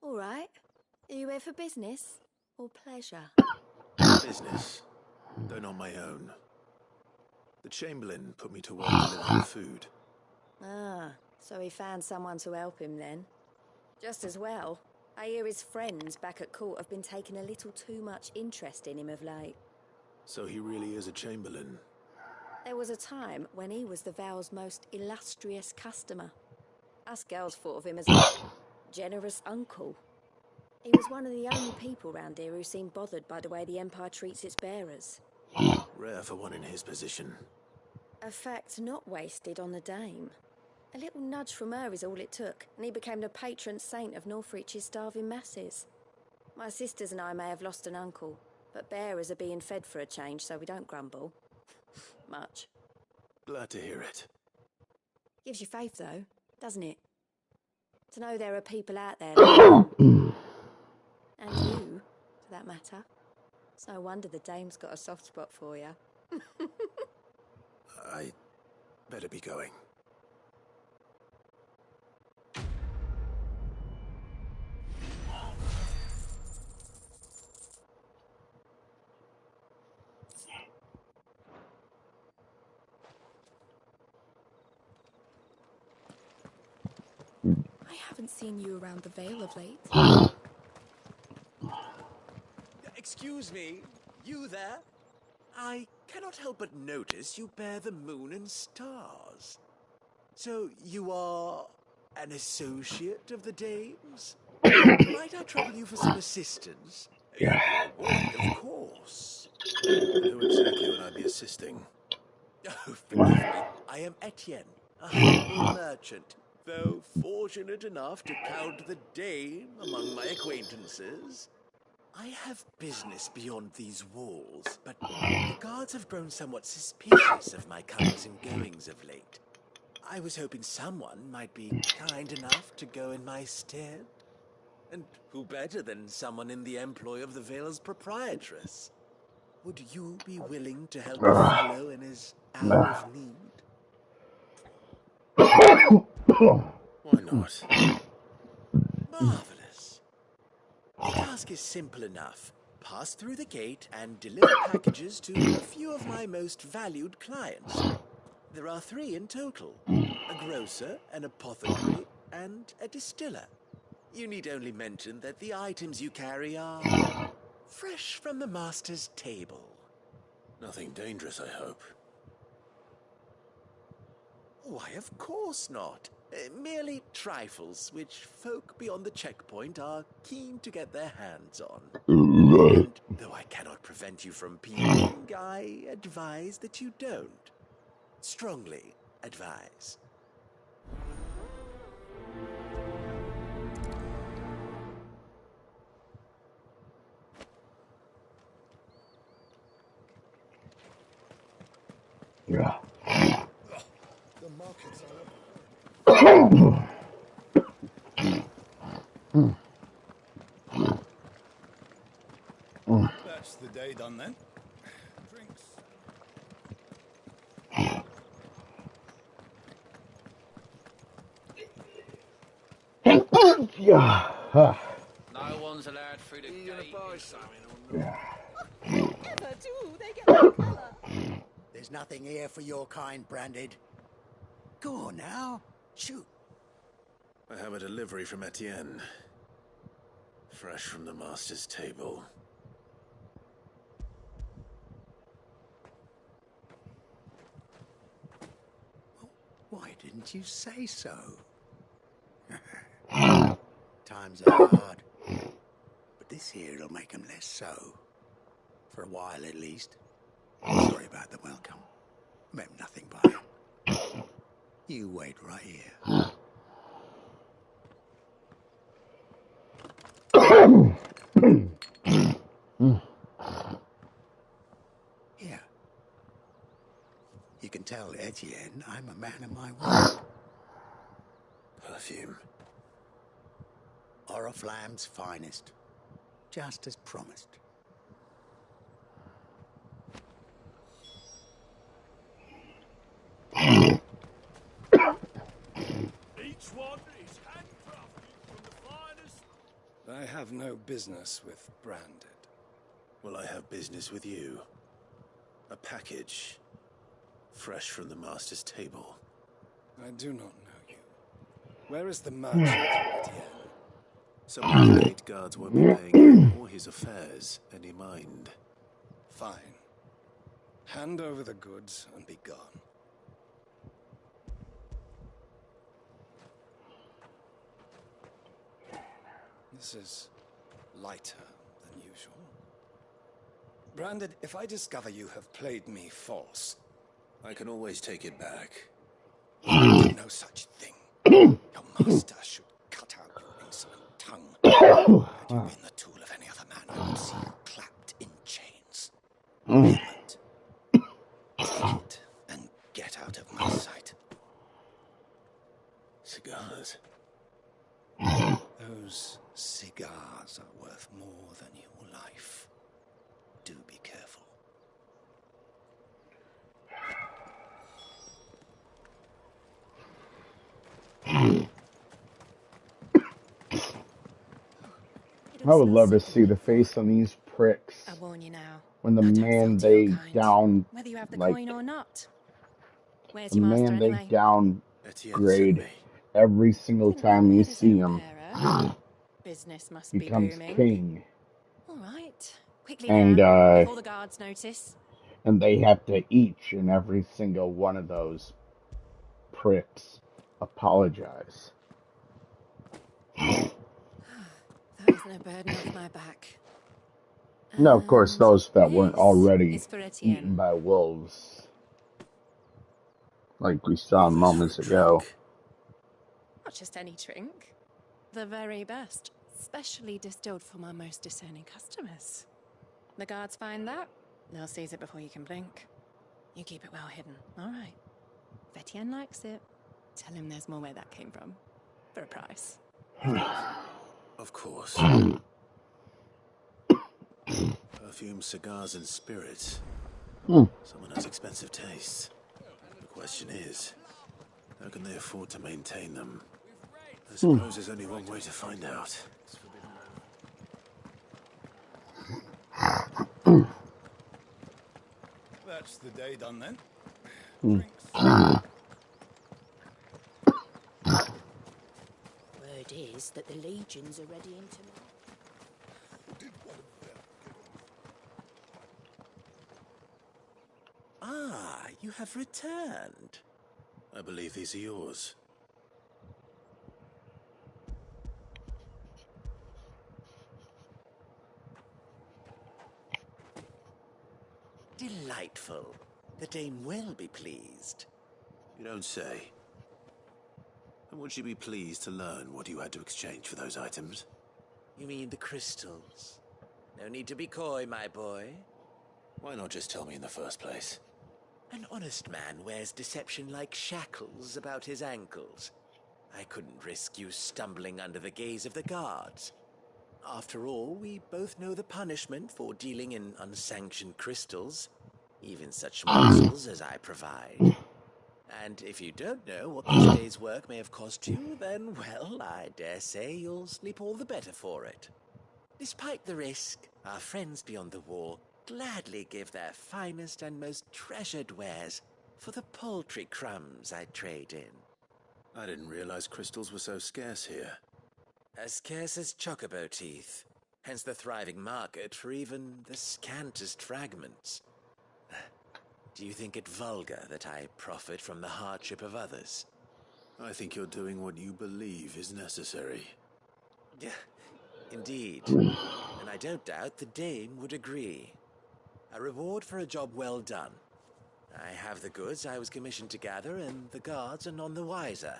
All right. Are you here for business or pleasure? Business, though not my own. The Chamberlain put me to work delivering food. Ah, so he found someone to help him then. Just as well. I hear his friends back at court have been taking a little too much interest in him of late. So he really is a Chamberlain. There was a time when he was the Vale's most illustrious customer. Us girls thought of him as a generous uncle. He was one of the only people round here who seemed bothered by the way the Empire treats its bearers. Rare for one in his position. A fact not wasted on the dame. A little nudge from her is all it took, and he became the patron saint of Northreach's starving masses. My sisters and I may have lost an uncle, but bearers are being fed for a change, so we don't grumble. Much. Glad to hear it. Gives you faith, though, doesn't it? To know there are people out there like you. And you, for that matter. It's no wonder the dame's got a soft spot for you. I better be going. I haven't seen you around the Vale of late. Excuse me, you there? I cannot help but notice you bear the moon and stars. So you are an associate of the dames? Might I trouble you for some assistance? You're a ward, of course. And who exactly would I be assisting? Oh, forgive me. I am Etienne, a humble merchant. Though fortunate enough to count the dame among my acquaintances, I have business beyond these walls, but the guards have grown somewhat suspicious of my comings and goings of late. I was hoping someone might be kind enough to go in my stead. And who better than someone in the employ of the Vale's proprietress? Would you be willing to help a fellow in his hour of need? Why not? Marvelous. The task is simple enough. Pass through the gate and deliver packages to a few of my most valued clients. There are 3 in total. A grocer, an apothecary, and a distiller. You need only mention that the items you carry are fresh from the master's table. Nothing dangerous, I hope. Why, of course not. Merely trifles which folk beyond the checkpoint are keen to get their hands on. And though I cannot prevent you from peeping, I advise that you don't. Strongly advise. Yeah. The markets are That's the day done then. Drinks. Yeah. No one's allowed through the gate. Ever do, they get no colour. There's nothing here for your kind, Branded. Go on now, shoot. I have a delivery from Etienne. Fresh from the master's table. Why didn't you say so? Times are hard. But this here'll make 'em less so. For a while, at least. Sorry about the welcome. Meant nothing by it. You wait right here. Here. You can tell Etienne I'm a man of my word. Perfume. Oriflamme's finest. Just as promised. Each one is handcrafted from the finest. I have no business with branded. Well, I have business with you. A package. Fresh from the master's table. I do not know you. Where is the merchant, Etienne? Some of the gate guards won't be paying him or his affairs any mind. Fine. Hand over the goods and be gone. This is lighter than usual. Branded, if I discover you have played me false... I can always take it back. You do no such thing. Your master should cut out your insolent tongue. Had you been the tool of any other man, I would see you clapped in chains. Hammered. Take it and get out of my sight. Cigars. Those cigars are worth more than your life. Do be careful. I would love to see the face on these pricks I warn you now. when the I don't man filter your they kind, down, whether you have the like, coin or not. Where's the your master man they anyway? Etienne sent downgrade me. every single Didn't know time he you had his see own him. pair, Business must be Becomes booming. king. All right. Quickly And, now, before the guards notice. and they have to each and every single one of those pricks apologize. That isn't a burden off my back. No, of course, those that weren't This already is for Etienne. eaten by wolves, like we saw moments ago. Not just any drink. The very best. Specially distilled for my most discerning customers. The guards find that, they'll seize it before you can blink. You keep it well hidden, all right. If Etienne likes it, tell him there's more where that came from. For a price. Of course. Perfume, cigars, and spirits. Someone has expensive tastes. The question is, how can they afford to maintain them? I suppose there's only one way to find out. That's the day done then. Word is that the legions are ready into Ah, you have returned. I believe these are yours. Delightful. The dame will be pleased. You don't say. And would she be pleased to learn what you had to exchange for those items? You mean the crystals? No need to be coy, my boy. Why not just tell me in the first place? An honest man wears deception like shackles about his ankles. I couldn't risk you stumbling under the gaze of the guards. After all, we both know the punishment for dealing in unsanctioned crystals, even such morsels as I provide. And if you don't know what this day's work may have cost you, then, well, I dare say you'll sleep all the better for it. Despite the risk, our friends beyond the wall gladly give their finest and most treasured wares for the paltry crumbs I trade in. I didn't realize crystals were so scarce here. As scarce as chocobo teeth, hence the thriving market for even the scantest fragments. Do you think it vulgar that I profit from the hardship of others? I think you're doing what you believe is necessary. Yeah, indeed. And I don't doubt the dame would agree. A reward for a job well done. I have the goods I was commissioned to gather, and the guards are none the wiser.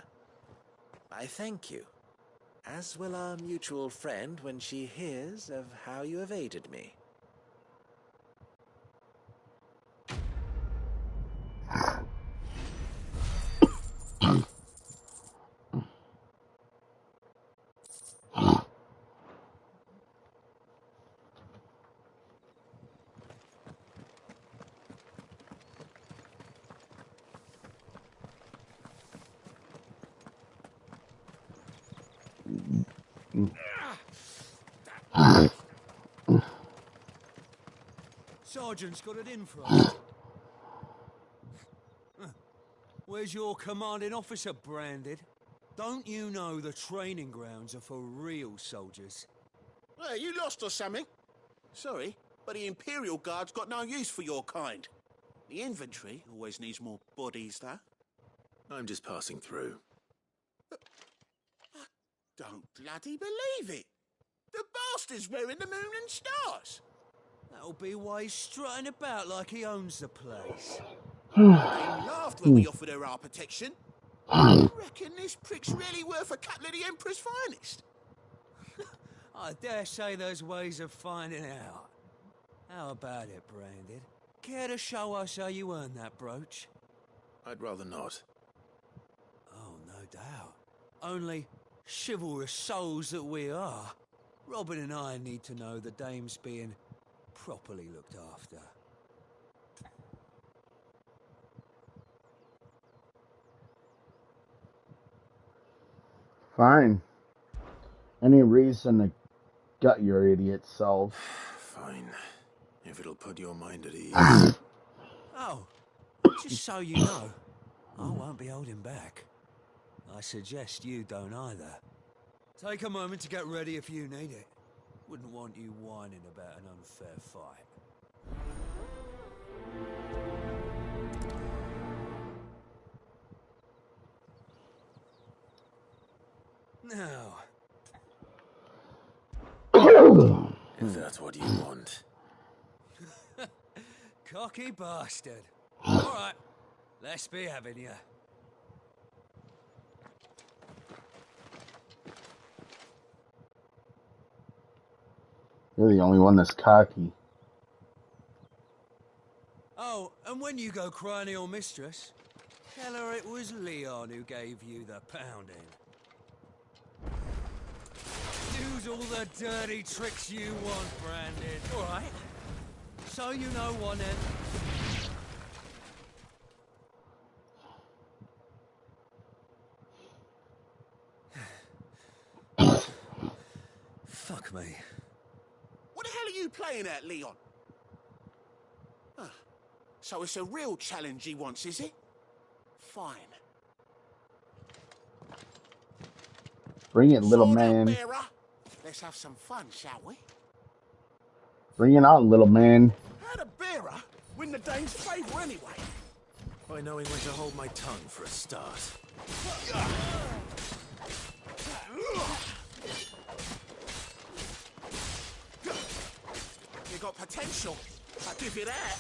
I thank you. As will our mutual friend when she hears of how you evaded me. Sergeant's got it in for us. Where's your commanding officer branded? Don't you know the training grounds are for real soldiers? Well, you lost or something? Sorry, but the Imperial Guard's got no use for your kind. The infantry always needs more bodies, though. I'm just passing through. I don't bloody believe it. The bastard's wearing the moon and stars. That'll be why he's strutting about like he owns the place. They laughed when we offered her our protection. I reckon this prick's really worth a couple of the Emperor's finest. I dare say there's ways of finding out. How about it, Branded? Care to show us how you earned that brooch? I'd rather not. Oh, no doubt. Only chivalrous souls that we are, Robin and I need to know the dame's being properly looked after. Fine. Any reason to gut your idiot self? Fine. If it'll put your mind at ease. Oh, just so you know, I won't be holding back. I suggest you don't either. Take a moment to get ready if you need it. Wouldn't want you whining about an unfair fight. Now. If that's what you want. Cocky bastard. Alright, let's be having you. You're the only one that's cocky. Oh, and when you go crying to your mistress, tell her it was Leon who gave you the pounding. Use all the dirty tricks you want, Branded. Alright. So you know one then. Fuck me. What the hell are you playing at, Leon? So it's a real challenge he wants, is it? Fine. Bring it, little Sword out, man. bearer. Let's have some fun, shall we? Bring it on, little man. How'd a bearer win the Dane's favour anyway? By knowing when to hold my tongue for a start. You got potential. I'll give you that.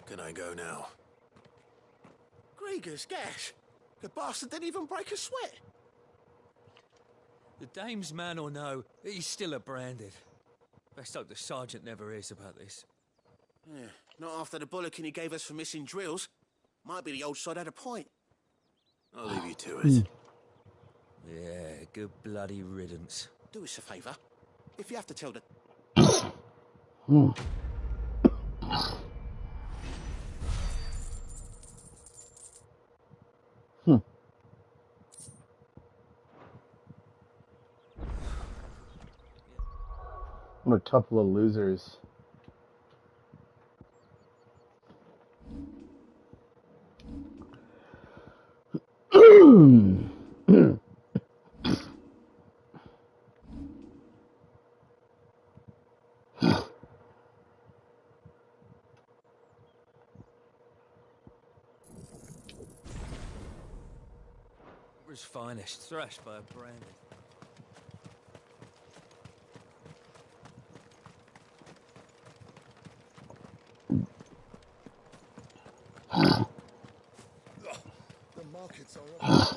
Can I go now? Grieger's gash. The bastard didn't even break a sweat. The dame's man or no, he's still a Branded. Best hope the sergeant never hears about this. Yeah, not after the bollocking he gave us for missing drills. Might be the old sod had a point. I'll leave you to it. Yeah, good bloody riddance. Do us a favour. If you have to tell the... What a couple of losers. Finest, thrashed by a Branded. It's all right.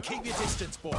Keep your distance, boy.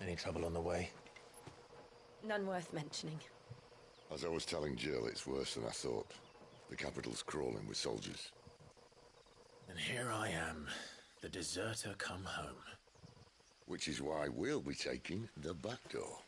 Any trouble on the way? None worth mentioning. As I was telling Jill, it's worse than I thought. The capital's crawling with soldiers. And here I am, the deserter come home. Which is why we'll be taking the back door.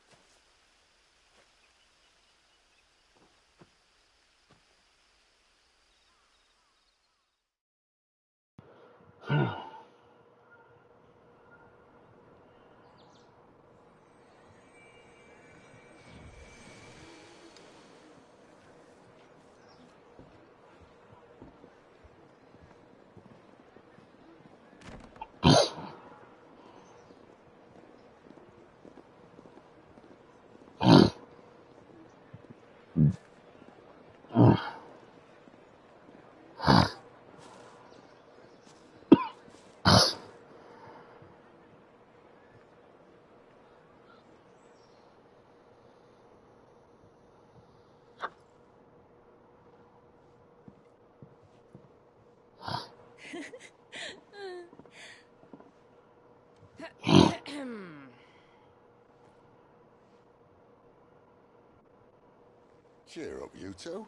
Cheer up, you two.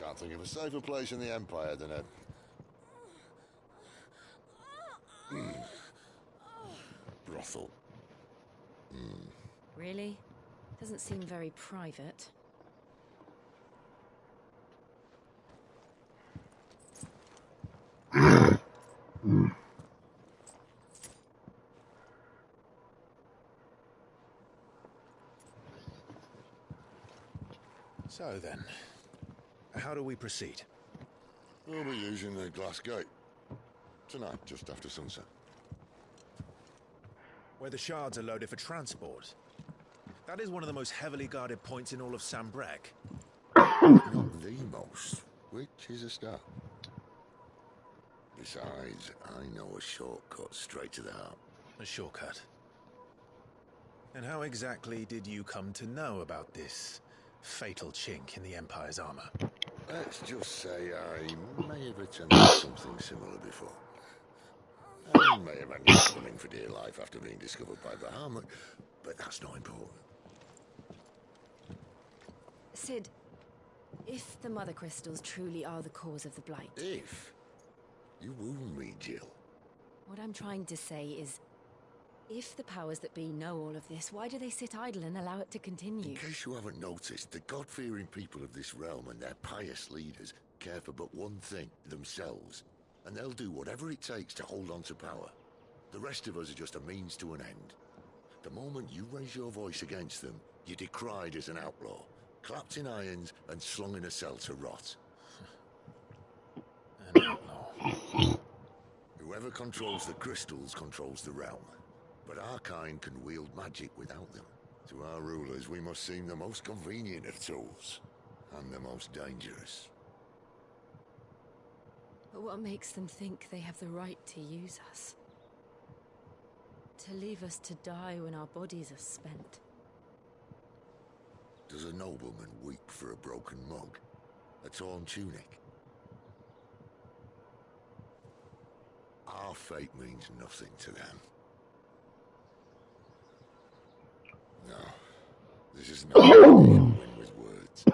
Can't think of a safer place in the Empire than a... brothel. Really? Doesn't seem very private. So then, how do we proceed? We'll be using the glass gate. Tonight, just after sunset. Where the shards are loaded for transport. That is one of the most heavily guarded points in all of Sambrek. Not the most, which is a start. Besides, I know a shortcut straight to the heart. A shortcut. And how exactly did you come to know about this fatal chink in the Empire's armor? Let's just say I may have attempted something similar before. I may have ended up running for dear life after being discovered by Bahamut, but that's not important. Sid, if the Mother Crystals truly are the cause of the Blight... If? You wound me, Jill. What I'm trying to say is, if the powers that be know all of this, why do they sit idle and allow it to continue? In case you haven't noticed, the God-fearing people of this realm and their pious leaders care for but one thing, themselves. And they'll do whatever it takes to hold on to power. The rest of us are just a means to an end. The moment you raise your voice against them, you're decried as an outlaw, clapped in irons and slung in a cell to rot. An outlaw. Whoever controls the crystals controls the realm. But our kind can wield magic without them. To our rulers, we must seem the most convenient of tools. And the most dangerous. But what makes them think they have the right to use us? To leave us to die when our bodies are spent? Does a nobleman weep for a broken mug? A torn tunic? Our fate means nothing to them. No, this is not a win with words.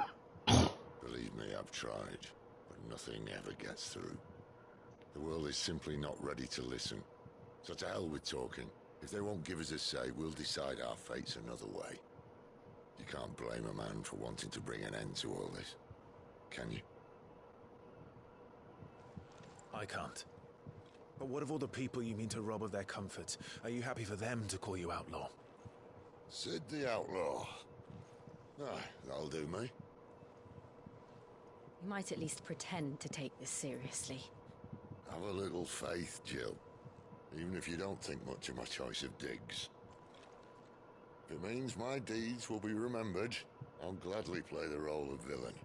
Believe me, I've tried, but nothing ever gets through. The world is simply not ready to listen. So to hell with talking. If they won't give us a say, we'll decide our fates another way. You can't blame a man for wanting to bring an end to all this, can you? I can't. But what of all the people you mean to rob of their comforts? Are you happy for them to call you outlaw? Sid the Outlaw. Ah, that'll do me. You might at least pretend to take this seriously. Have a little faith, Jill. Even if you don't think much of my choice of digs. If it means my deeds will be remembered, I'll gladly play the role of villain.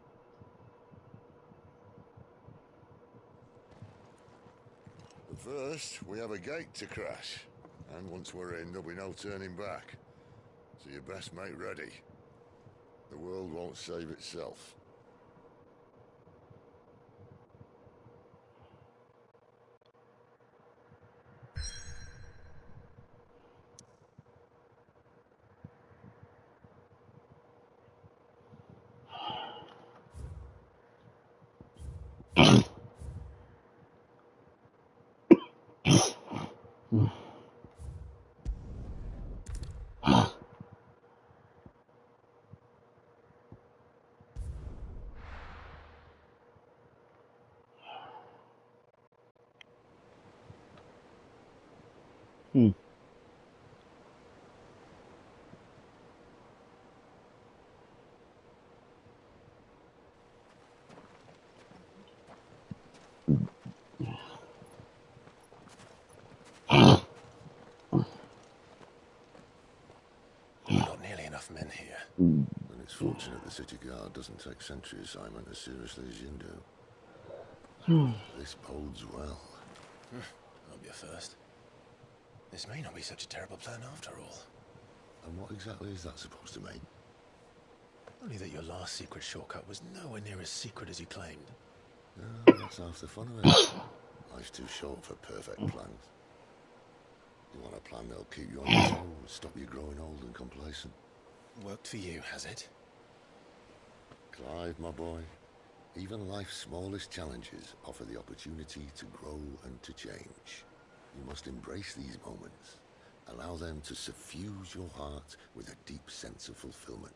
But first, we have a gate to crash. And once we're in, there'll be no turning back. So you best make ready. The world won't save itself. We've got nearly enough men here. And it's fortunate the city guard doesn't take sentry assignment as seriously as you do. This bodes well. That'll be a first. This may not be such a terrible plan after all. And what exactly is that supposed to mean? Only that your last secret shortcut was nowhere near as secret as you claimed. No, that's half the fun of it. Life's too short for perfect plans. You want a plan that'll keep you on your toes, stop you growing old and complacent. Worked for you, has it? Clive, my boy, even life's smallest challenges offer the opportunity to grow and to change. You must embrace these moments. Allow them to suffuse your heart with a deep sense of fulfillment.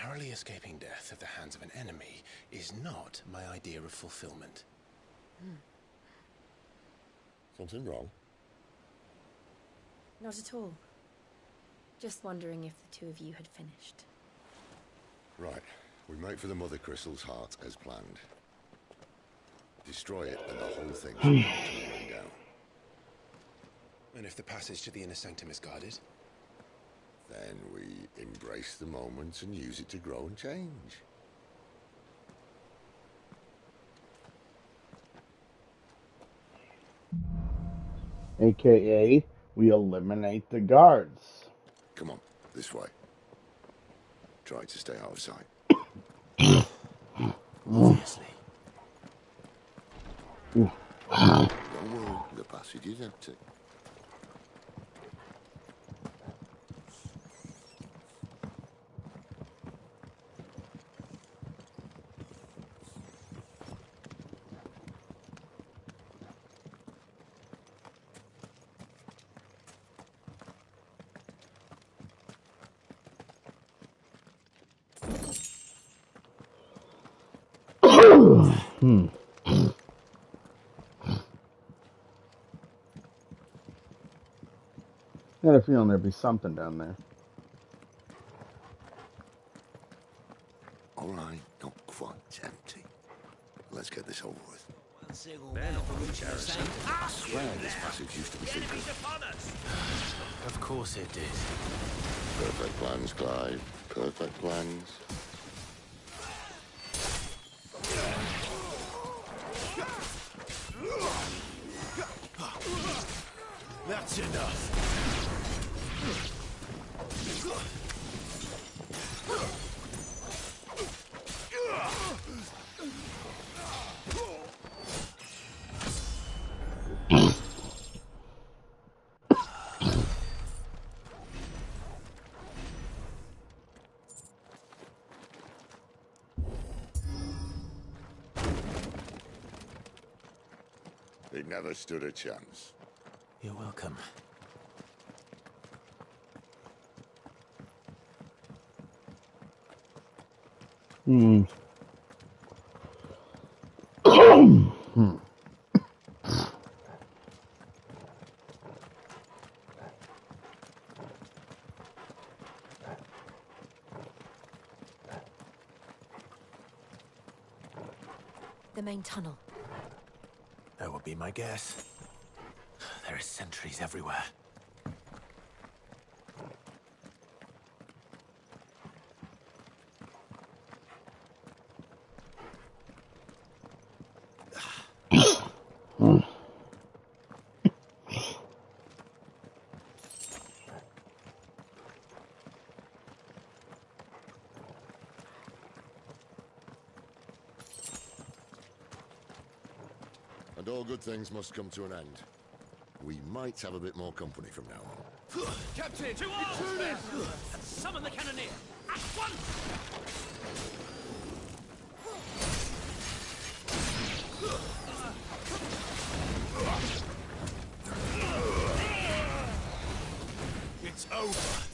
Narrowly escaping death at the hands of an enemy is not my idea of fulfillment. Something wrong? Not at all. Just wondering if the two of you had finished. Right. We make for the Mother Crystal's heart as planned. Destroy it and the whole thing should be tumbling down. And if the passage to the inner sanctum is guarded? Then we embrace the moment and use it to grow and change. AKA, we eliminate the guards. Come on, this way. Try to stay out of sight. Obviously. Don't worry, the passage is empty. I got a feeling there'd be something down there. All right, not quite empty. Let's get this over with. They're not from the garrison. I swear this passage used to be secret. Of course it did. Perfect plans, Clive. Perfect plans. That's enough. They never stood a chance. You're welcome. The main tunnel. That would be my guess. There are sentries everywhere. And all good things must come to an end. We might have a bit more company from now on. Captain, to intruders! Summon the cannoneer! At once! It's over.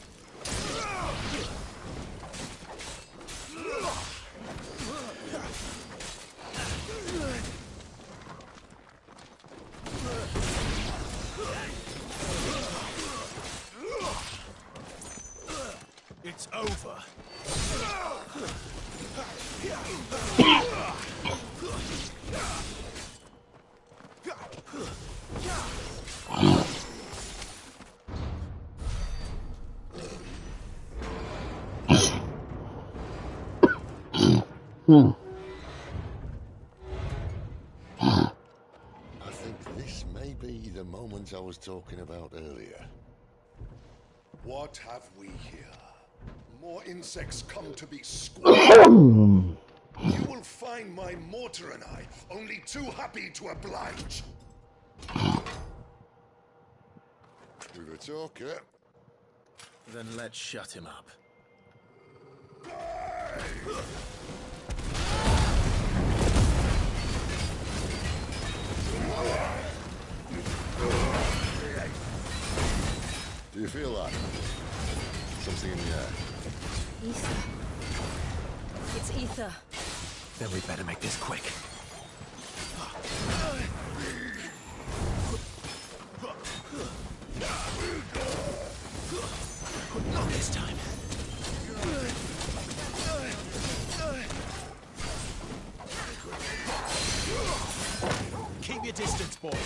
It's over. I think this may be the moment I was talking about earlier. What have we here? More insects come to be squashed. You will find my mortar and I only too happy to oblige. With a talker. Then let's shut him up. Do you feel that? Something in the air. Ether. It's ether. Then we better make this quick. Not this time. Keep your distance, boy.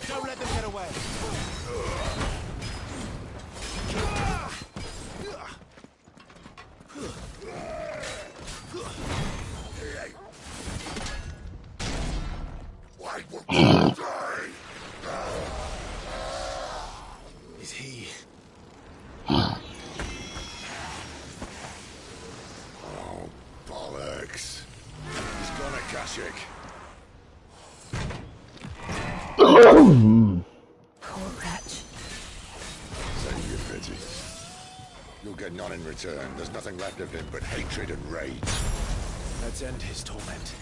Don't let them get away. Why won't you die? Is he? Oh, bollocks. He's gone Akashic. Poor wretch. Save your pity. You'll get none in return. There's nothing left of him but hatred and rage. Let's end his torment.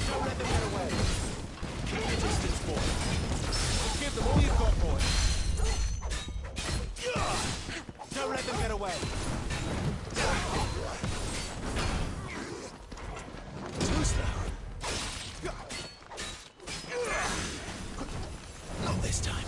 Don't let them get away. Keep your distance, boy. Give them all you've got, boy. Don't let them get away. Too slow. Not this time.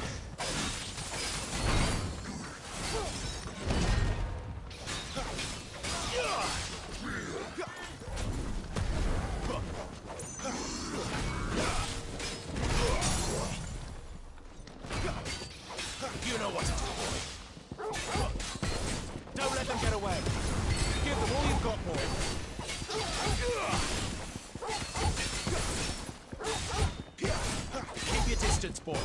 You know what to do, boy. Don't let them get away. Give them all you've got, boy. Keep your distance, boy.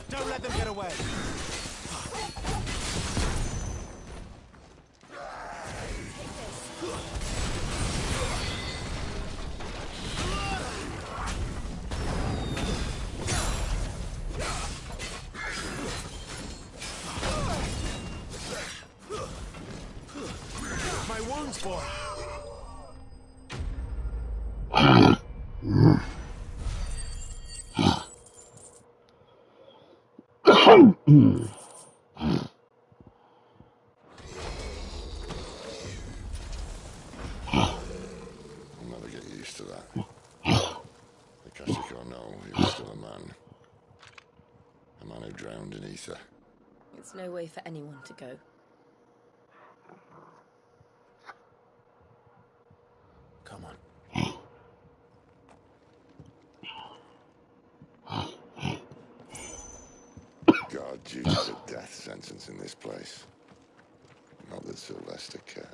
Don't let them get away. My wounds, boy. I'll never get used to that. Akashic or no, he was still a man. A man who drowned in ether. It's no way for anyone to go. Come on. God uses a death sentence in this place. Not that Sylvester cares.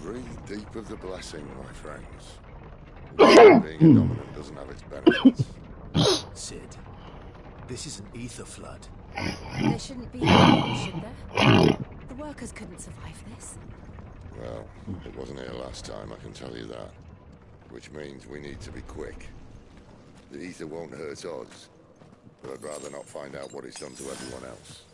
Breathe deep of the blessing, my friends. Being a dominant doesn't have its benefits. Sid, this is an ether flood. There shouldn't be any, should there? The workers couldn't survive this. Well, it wasn't here last time, I can tell you that. Which means we need to be quick. The ether won't hurt us, but I'd rather not find out what it's done to everyone else.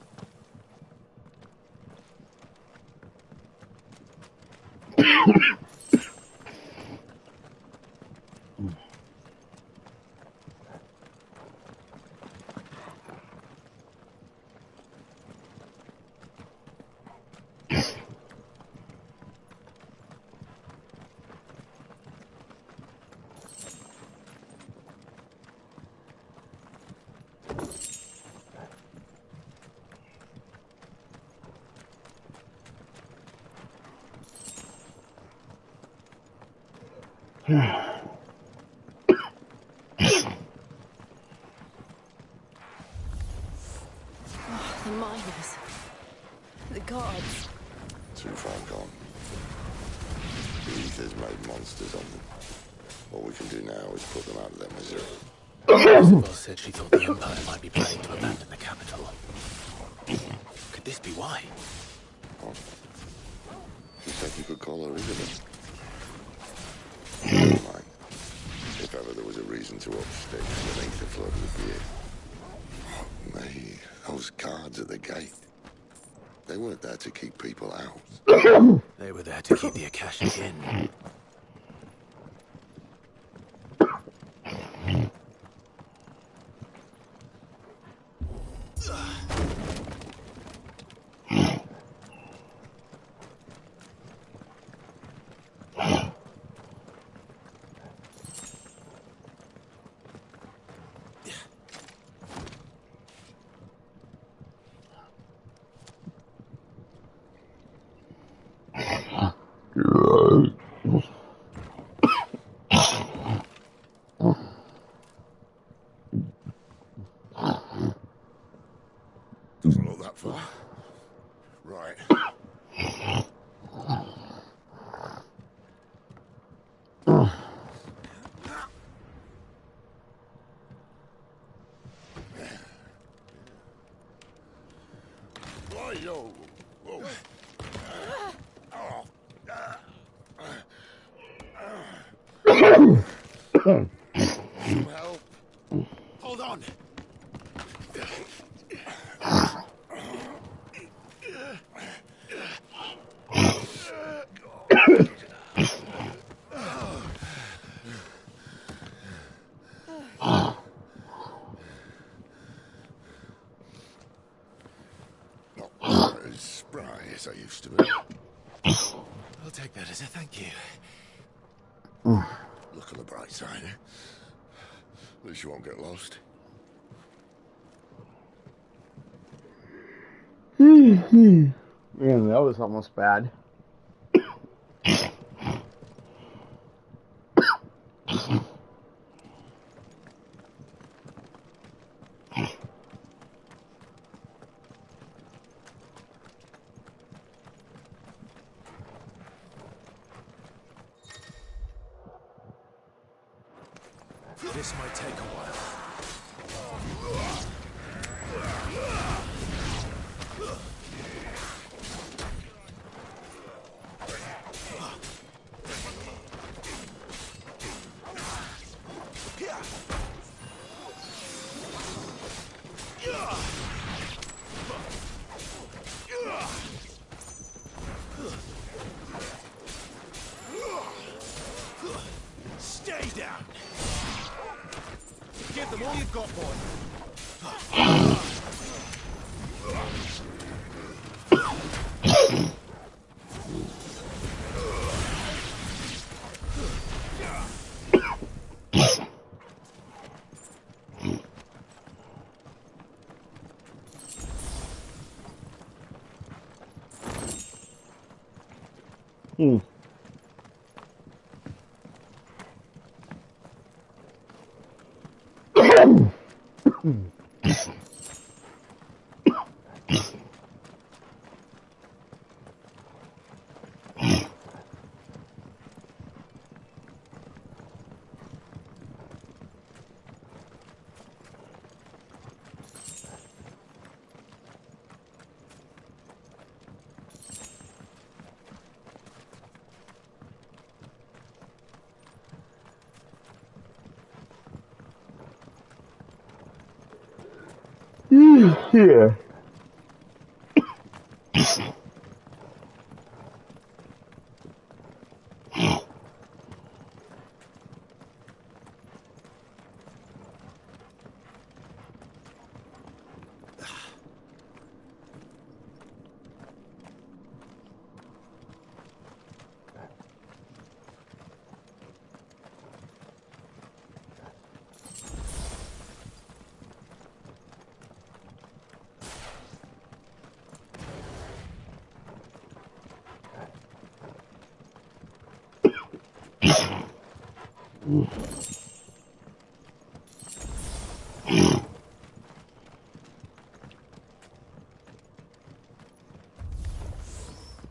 always put them out of their misery. Isabel said she thought the Empire might be planning to abandon the capital. Could this be why? What? You said you could call her Isabel. Never mind. If ever there was a reason to up sticks, beneath the flood would be it. Me, those guards at the gate. They weren't there to keep people out. They were there to keep the Akashic in. Doesn't look that far. Right. Yo. Whoa. Help. Hold on. Not quite as spry as I used to be. I'll take that as a thank you. Look on the bright side, eh? At least you won't get lost. Man, that was almost bad. This might take a while. Stay down. Give them all you've got, boy. Yeah.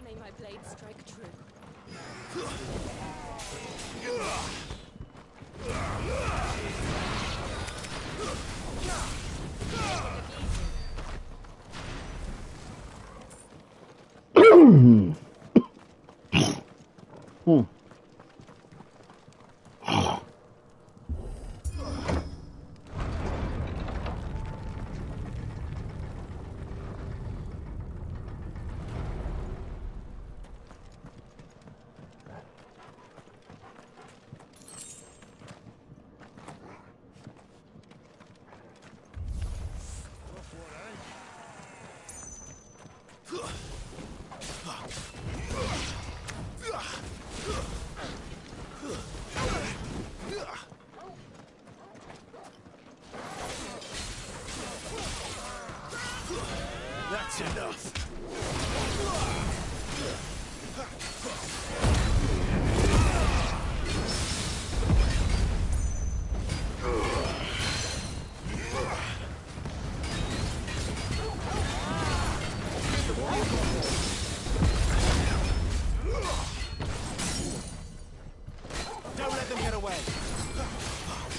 May my blade strike true.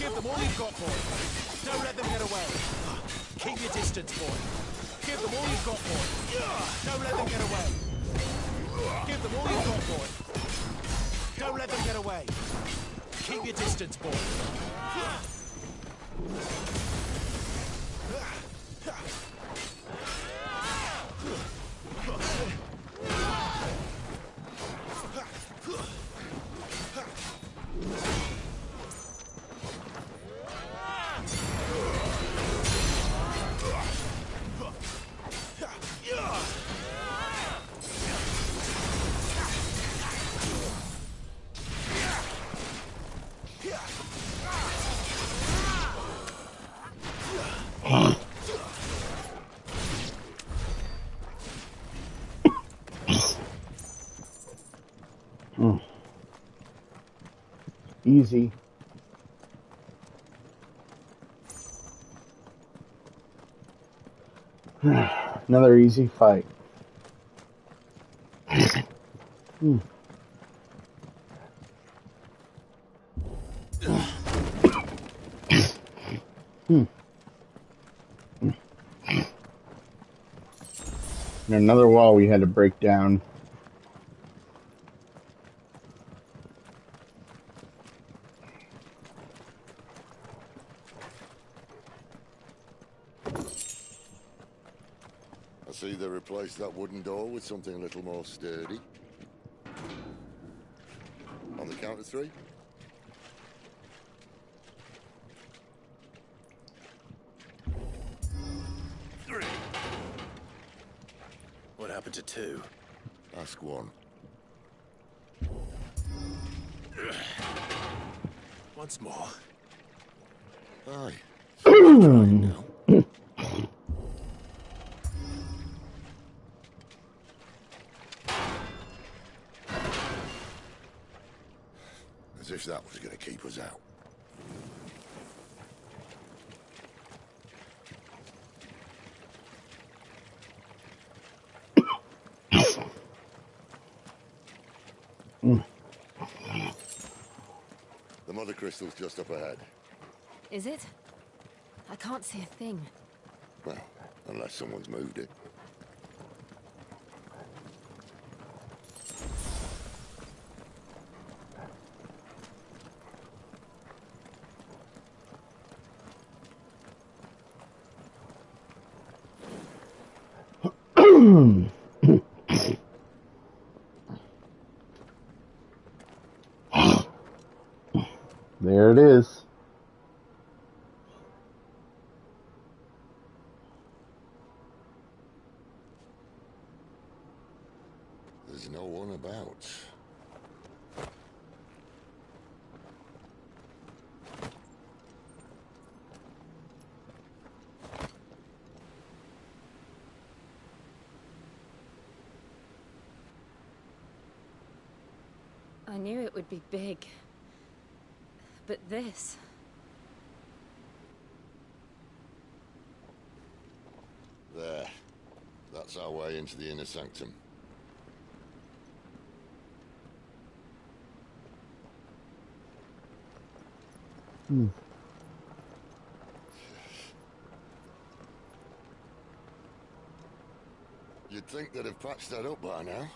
Give them all you've got, boy. Don't let them get away. Keep your distance, boy. Give them all you've got, boy. Don't let them get away. Give them all you've got, boy. Don't let them get away. Keep your distance, boy. Easy. Another easy fight. And another wall we had to break down. I see they replaced that wooden door with something a little more sturdy. On the count of 3? What happened to 2? Ask 1. Once more. Aye. Trying now. As if that was going to keep us out. The mother crystal's just up ahead. Is it? I can't see a thing. Well, unless someone's moved it. There it is. There's no one about. I knew it would be big. But this... There. That's our way into the inner sanctum. You'd think they'd have patched that up by now.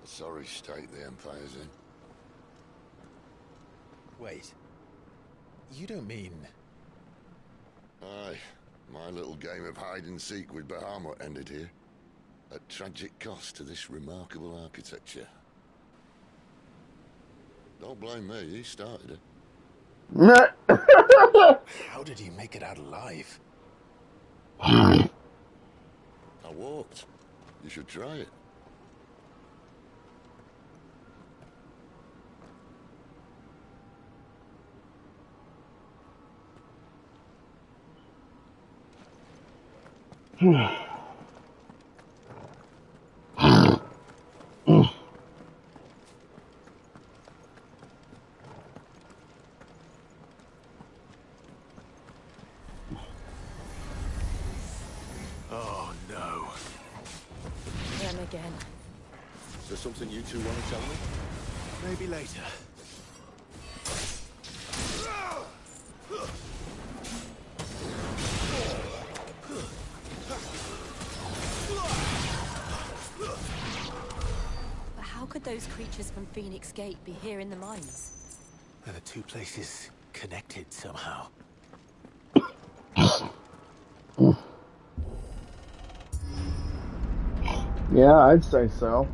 A sorry state the Empire's in. Wait. You don't mean... Aye. My little game of hide-and-seek with Bahamut ended here. At tragic cost to this remarkable architecture. Don't blame me, he started it. How did he make it out alive? I walked. You should try it. Oh, no. Them again. Is there something you two want to tell me? Maybe later. those creatures from Phoenix Gate be here in the mines? Are the two places connected somehow? Yeah, I'd say so.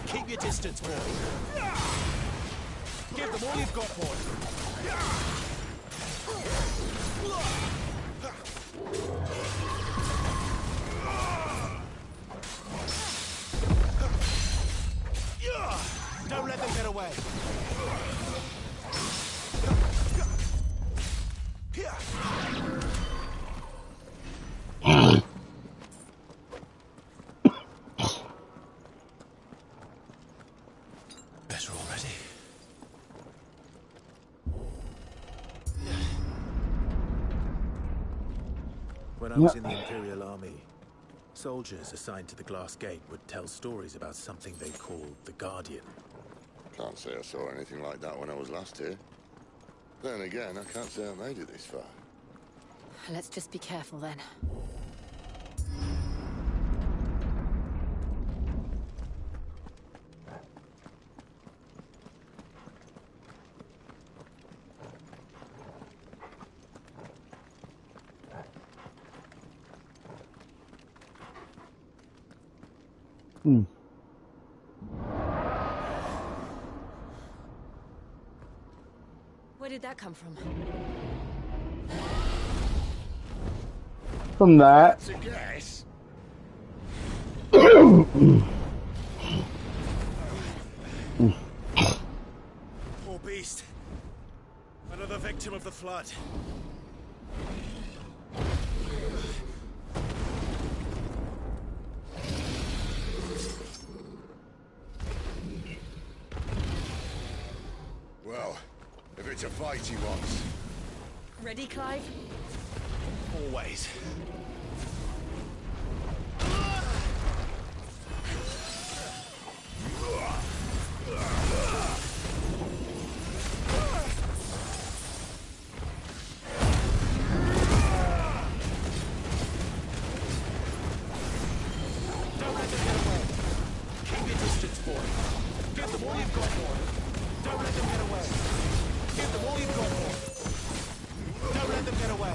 Keep your distance, boy. Give them all you've got, boy. Don't let them get away. Better already. When I was in the Imperial Army, soldiers assigned to the Glass Gate would tell stories about something they called the Guardian. Can't say I saw anything like that when I was last here. Then again, I can't say I made it this far. Let's just be careful then. Where did that come from? From that. That's a guess. Poor beast. Another victim of the flood. Well, if it's a fight he wants. Ready, Clive? Always. Don't let them get away. Keep your distance, boy. Give them all you've got, boy. Don't let them get away. Give them all you've got, boy. Don't let them get away.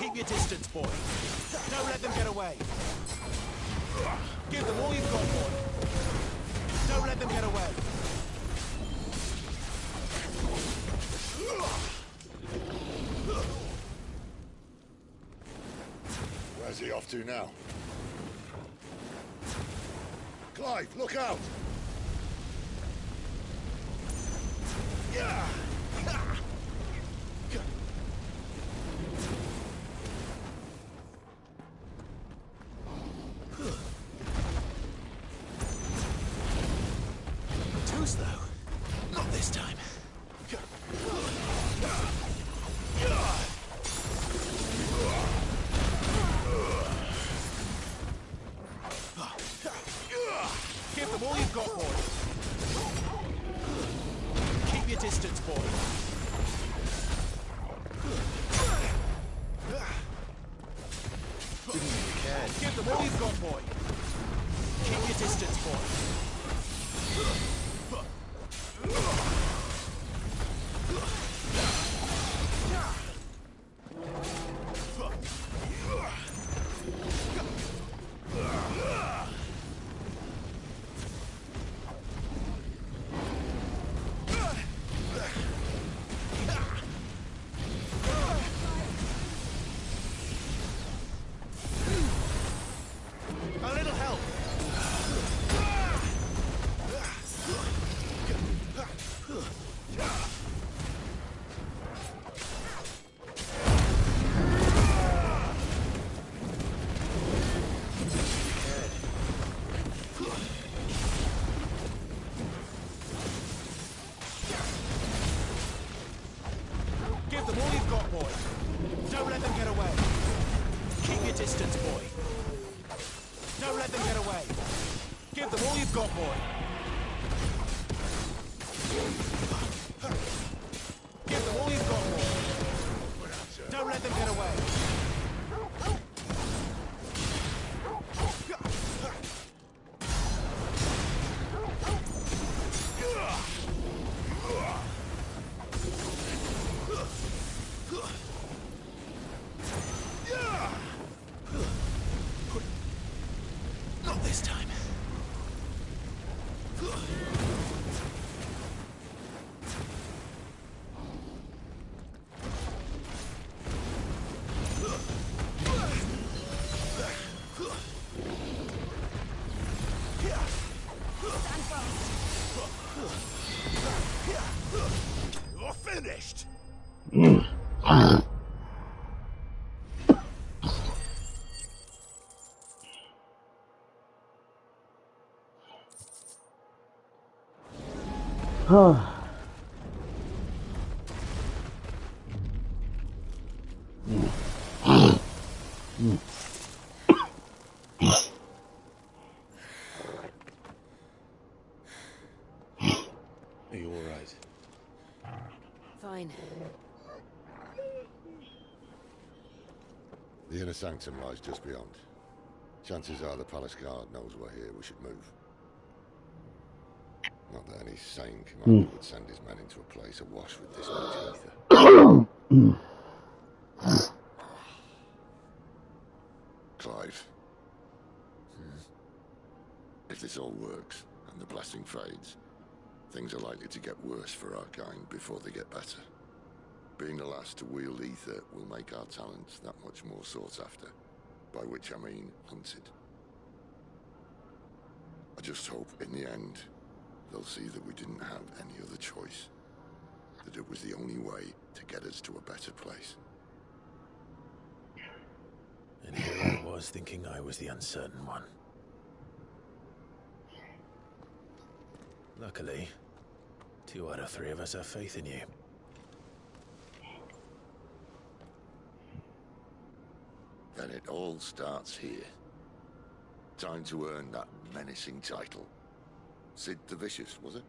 Keep your distance, boy. Don't let them get away. Give them all you've got, boy. Don't let them get away. Where's he off to now? Clive, look out! Too slow. Not this time. Give them all you've got, boy. Keep your distance, boy. Didn't mean you cared. Give them all you've got, boy. Keep your distance, boy. A little help. Give them all you've got, boy. Don't let them get away. Keep your distance, boy. Don't let them get away. Give them all you've got, boy. Give them all you've got, boy. Don't let them get away. Not this time. You're finished. Are you all right? Fine. The inner sanctum lies just beyond. Chances are the palace guard knows we're here. We should move. Not that any sane commander would send his men into a place awash with this much ether. Clive. If this all works, and the blessing fades, things are likely to get worse for our kind before they get better. Being the last to wield ether will make our talents that much more sought after, by which I mean hunted. I just hope, in the end, they'll see that we didn't have any other choice, that it was the only way to get us to a better place. And here I was thinking I was the uncertain one. Luckily, 2 out of 3 of us have faith in you. Then it all starts here. Time to earn that menacing title. Sid the Vicious, was it?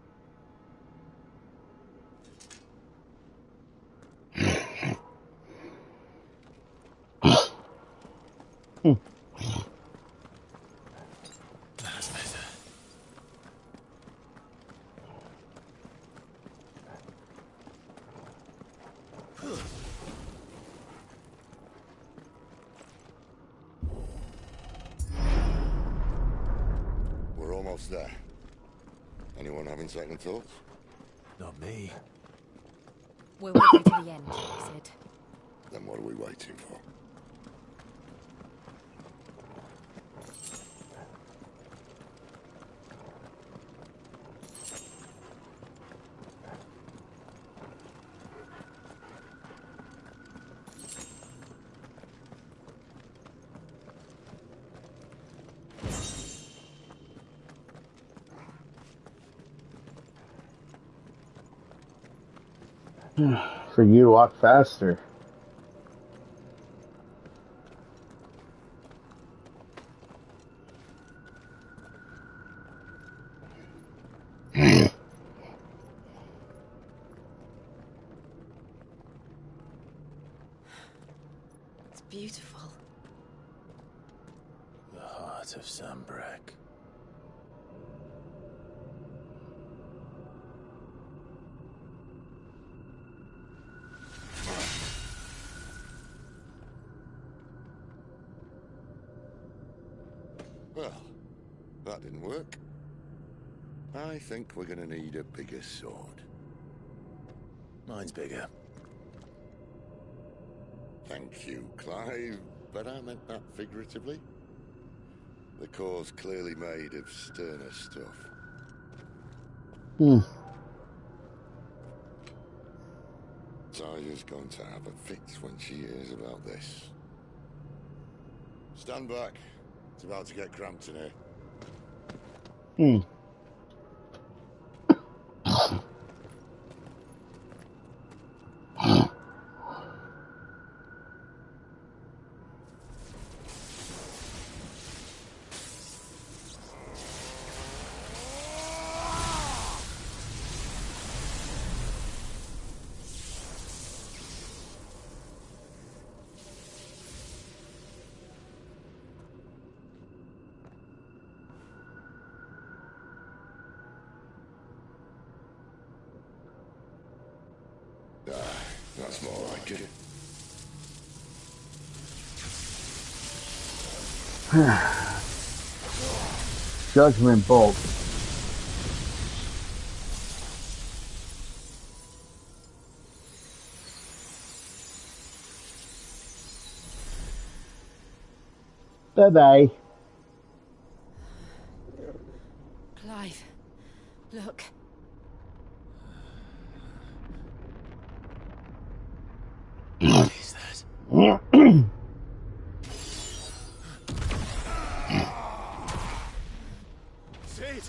That's better. else there? Anyone having second thoughts? Not me. We're with you to the end, Sid. Then what are we waiting for? For you to walk faster. It's beautiful. The heart of Sambrak. Well, that didn't work. I think we're gonna need a bigger sword. Mine's bigger. Thank you, Clive, but I meant that figuratively. The core's clearly made of sterner stuff. Tyler's going to have a fit when she hears about this. Stand back. It's about to get cramped in here. That's more like it. Judgment Bolt. Bye-bye. Clive, look. What is that? Sid!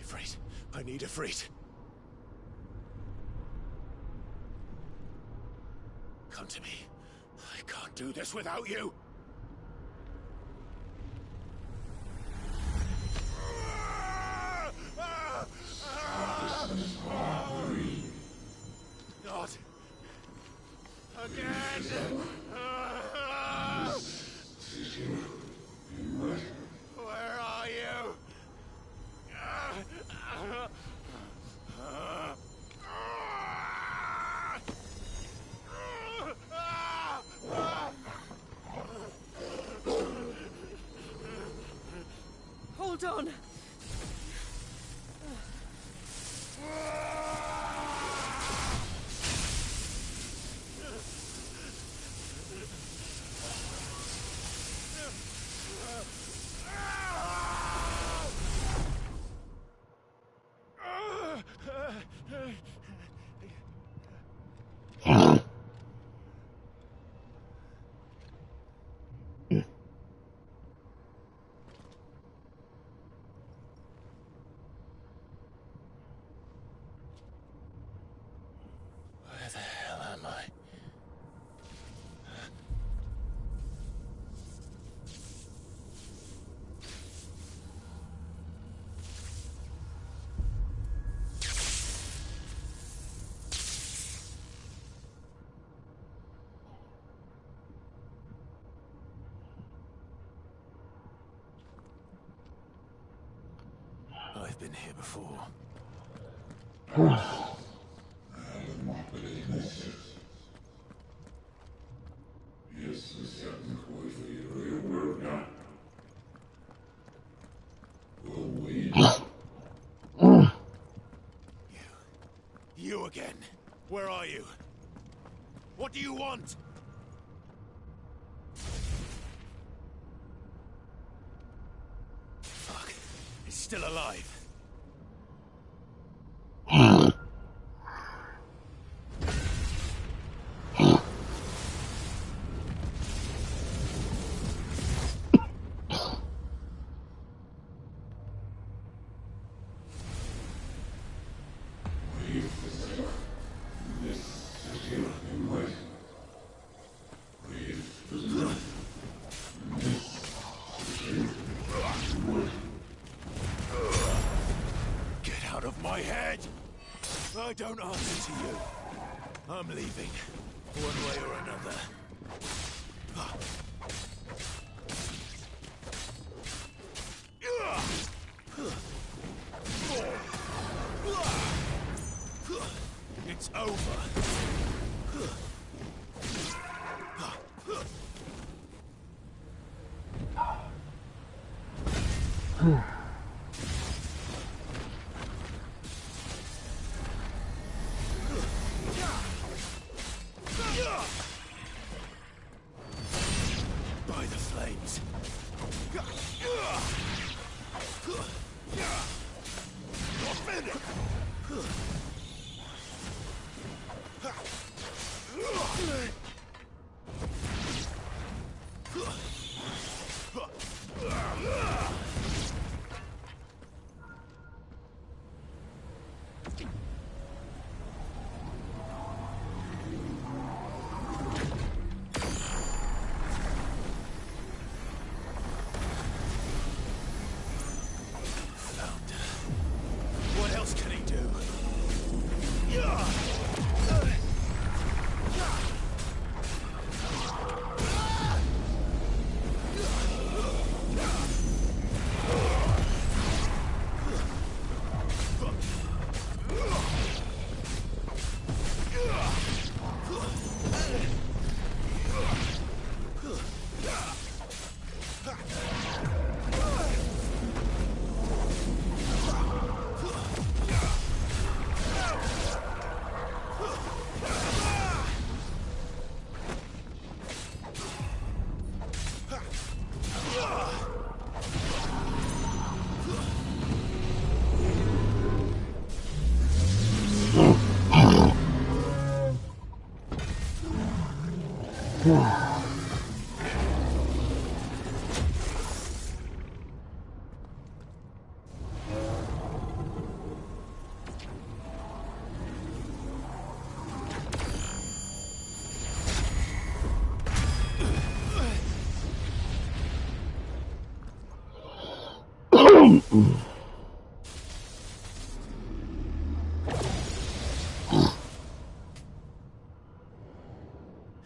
Ifrit, I need Ifrit. Come to me. I can't do this without you. Not again. Where are you? Hold on. Where the hell am I? I've been here before. You again. Where are you? What do you want? Fuck. It's still alive. Get out of my head! I don't answer to you. I'm leaving, one way or another. It's over. By the flames. You're finished. What else can he do?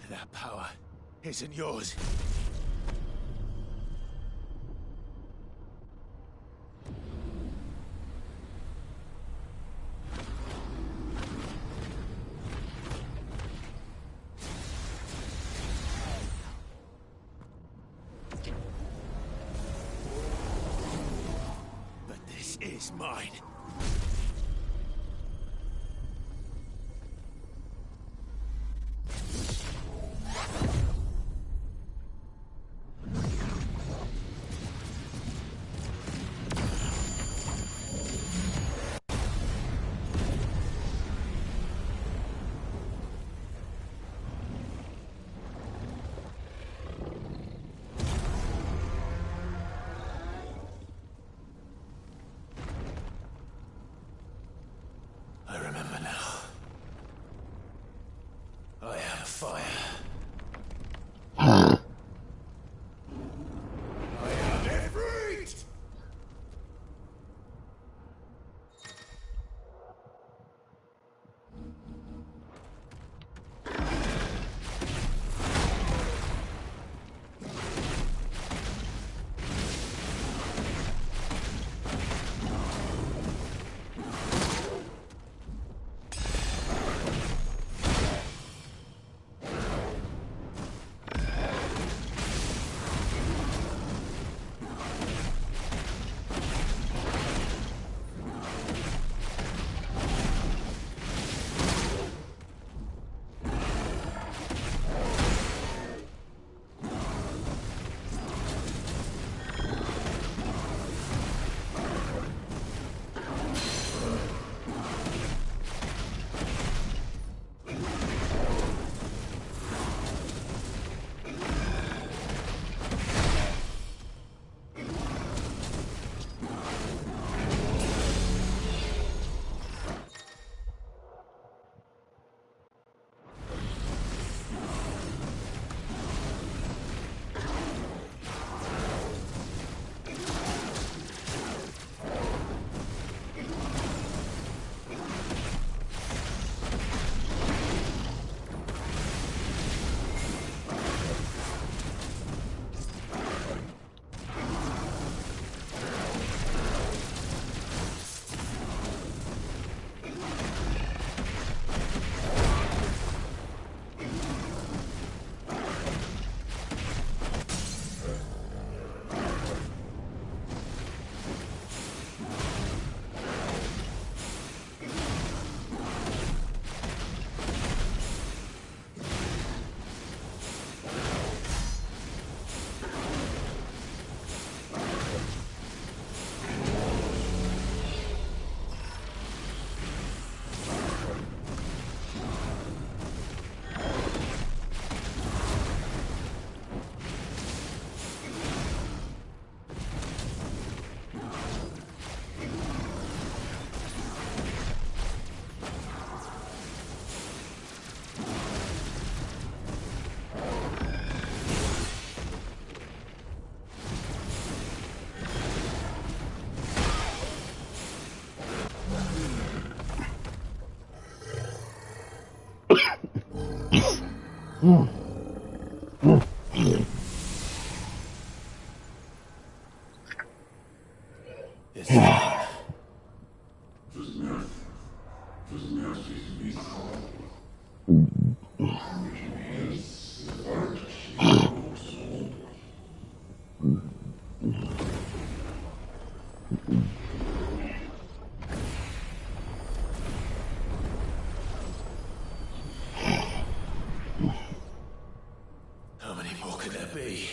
That power isn't yours. But this is mine. It's time. How many more could there be?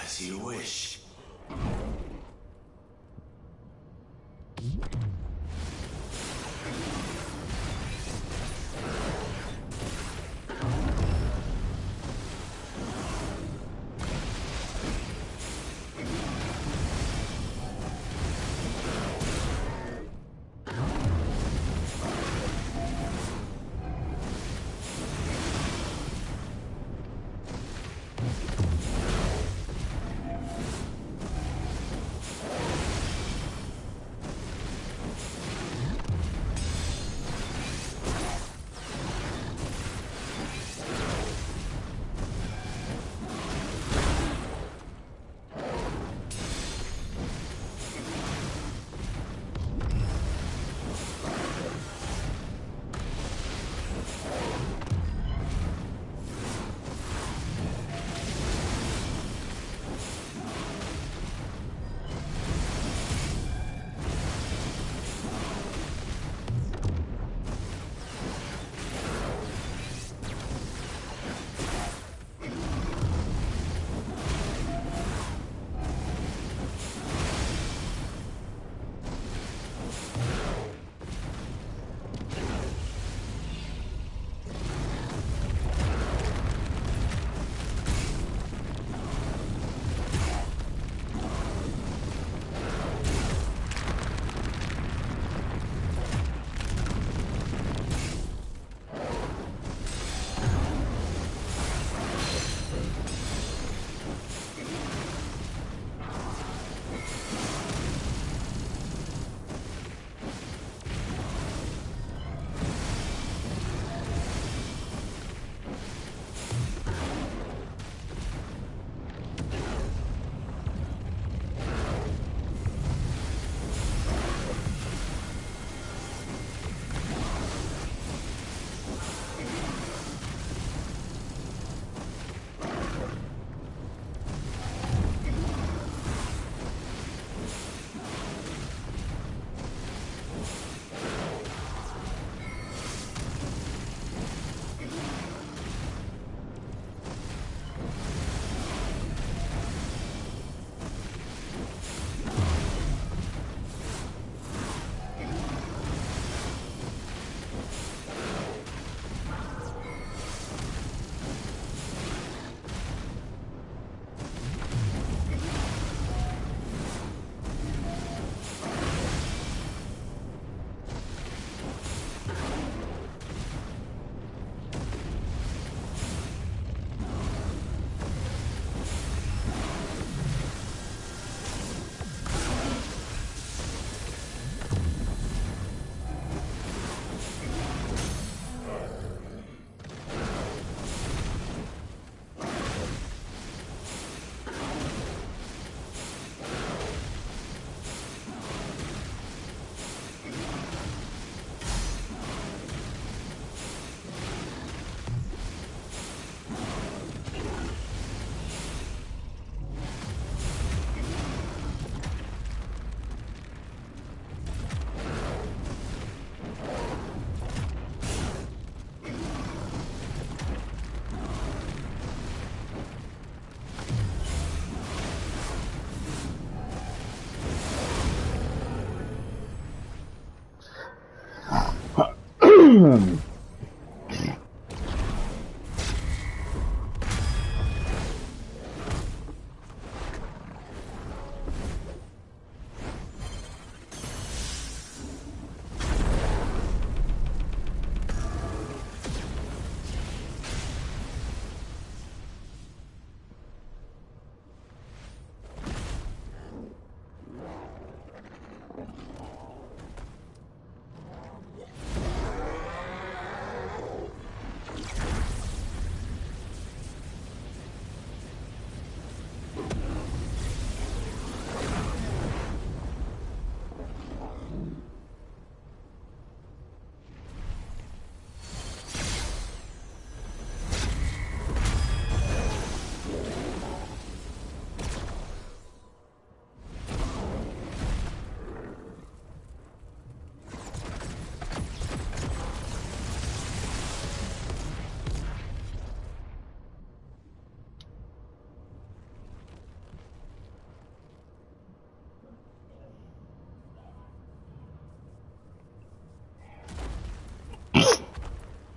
As you wish.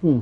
Hmm.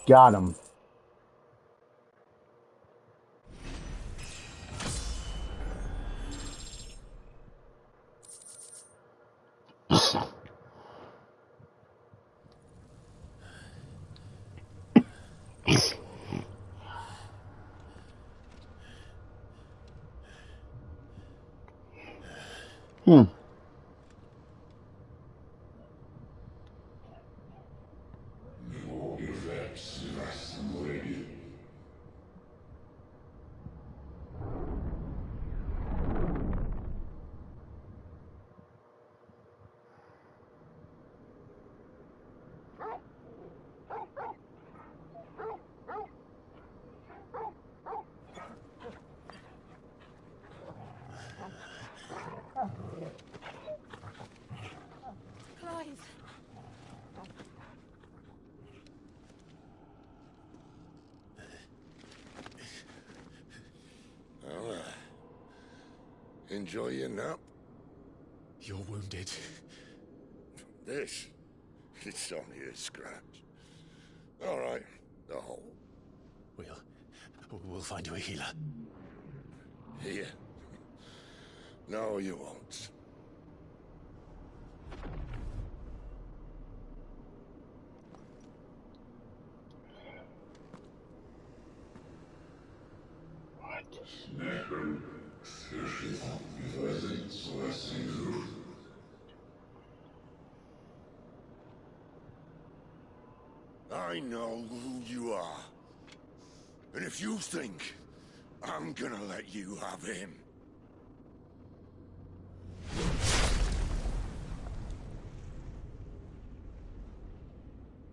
Got him. Hmm. Clive. Well, enjoy your nap. You're wounded. This? It's only a scratch. All right, the hole. We'll find you a healer. Here. No, you won't. I know who you are. And if you think I'm gonna let you have him...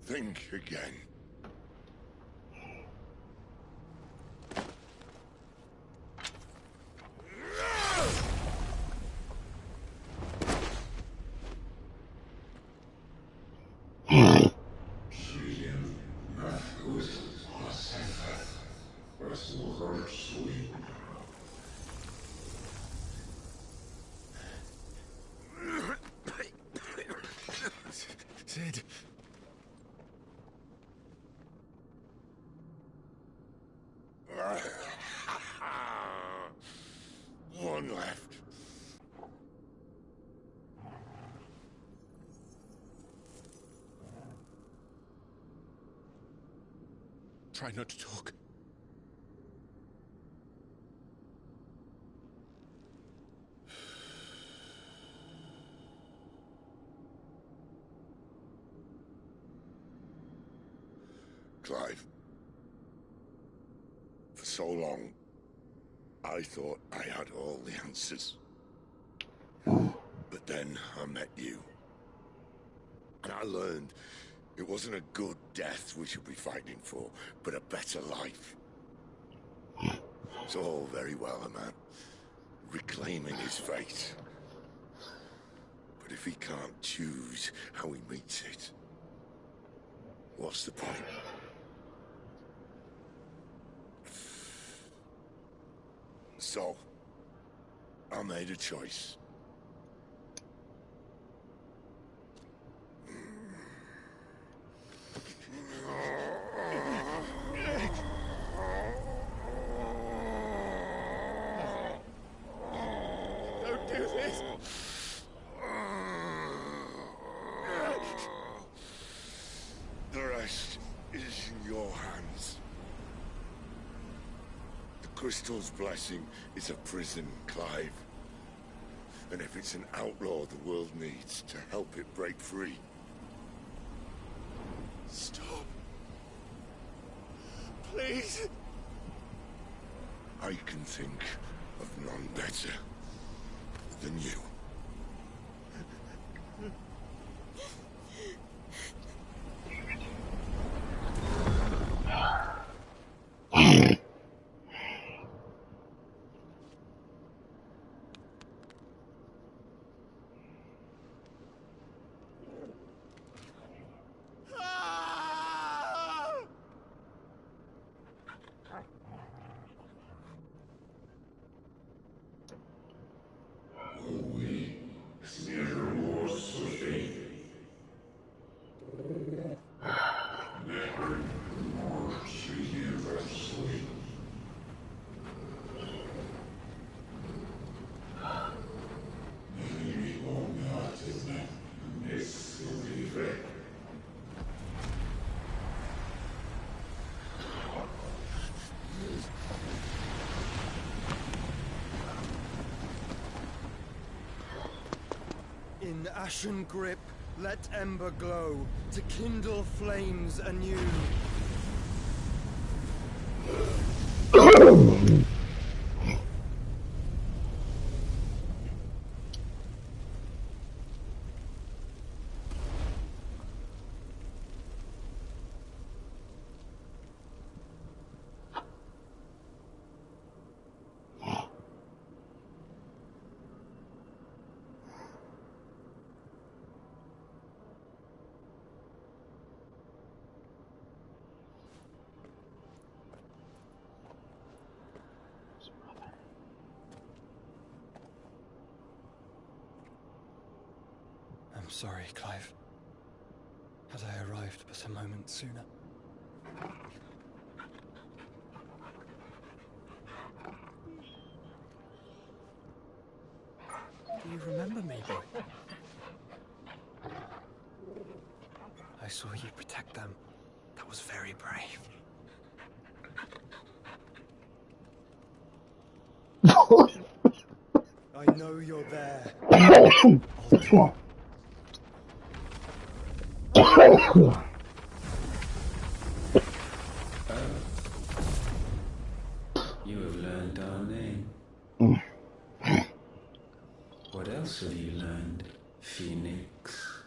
think again. Sid. One left. Try not to talk. Clive. For so long, I thought I had all the answers. But then I met you. And I learned it wasn't a good death we should be fighting for, but a better life. It's all very well, a man reclaiming his fate. But if he can't choose how he meets it, what's the point? So, I made a choice. Don't do this! The rest is in your hands. The Crystal's blessing is a prison, Clive. And if it's an outlaw the world needs to help it break free, Please. I can think of none better than you. In ashen grip, let ember glow, to kindle flames anew. I'm sorry, Clive. Had I arrived but a moment sooner. Do you remember me, boy? I saw you protect them. That was very brave. I know you're there. I'll do. You have learned our name. What else have you learned, Phoenix?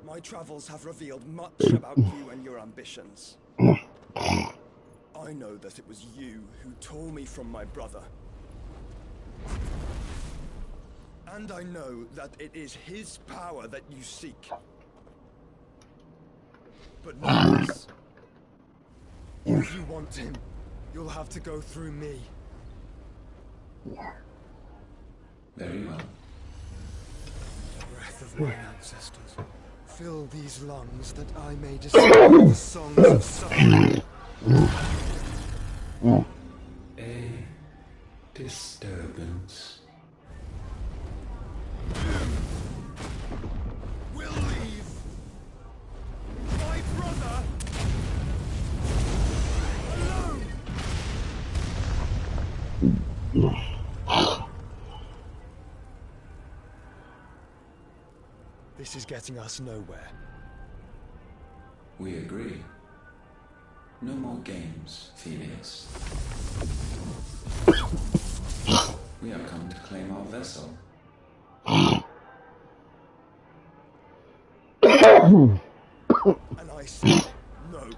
My travels have revealed much about you and your ambitions. I know that it was you who tore me from my brother. And I know that it is his power that you seek. But know this. If you want him, you'll have to go through me. Very well. The breath of my ancestors. Fill these lungs that I may discover the songs of suffering. A disturbance. We'll leave. My brother alone. This is getting us nowhere. We agree. No more games, Phoenix. We have come to claim our vessel. And I said no.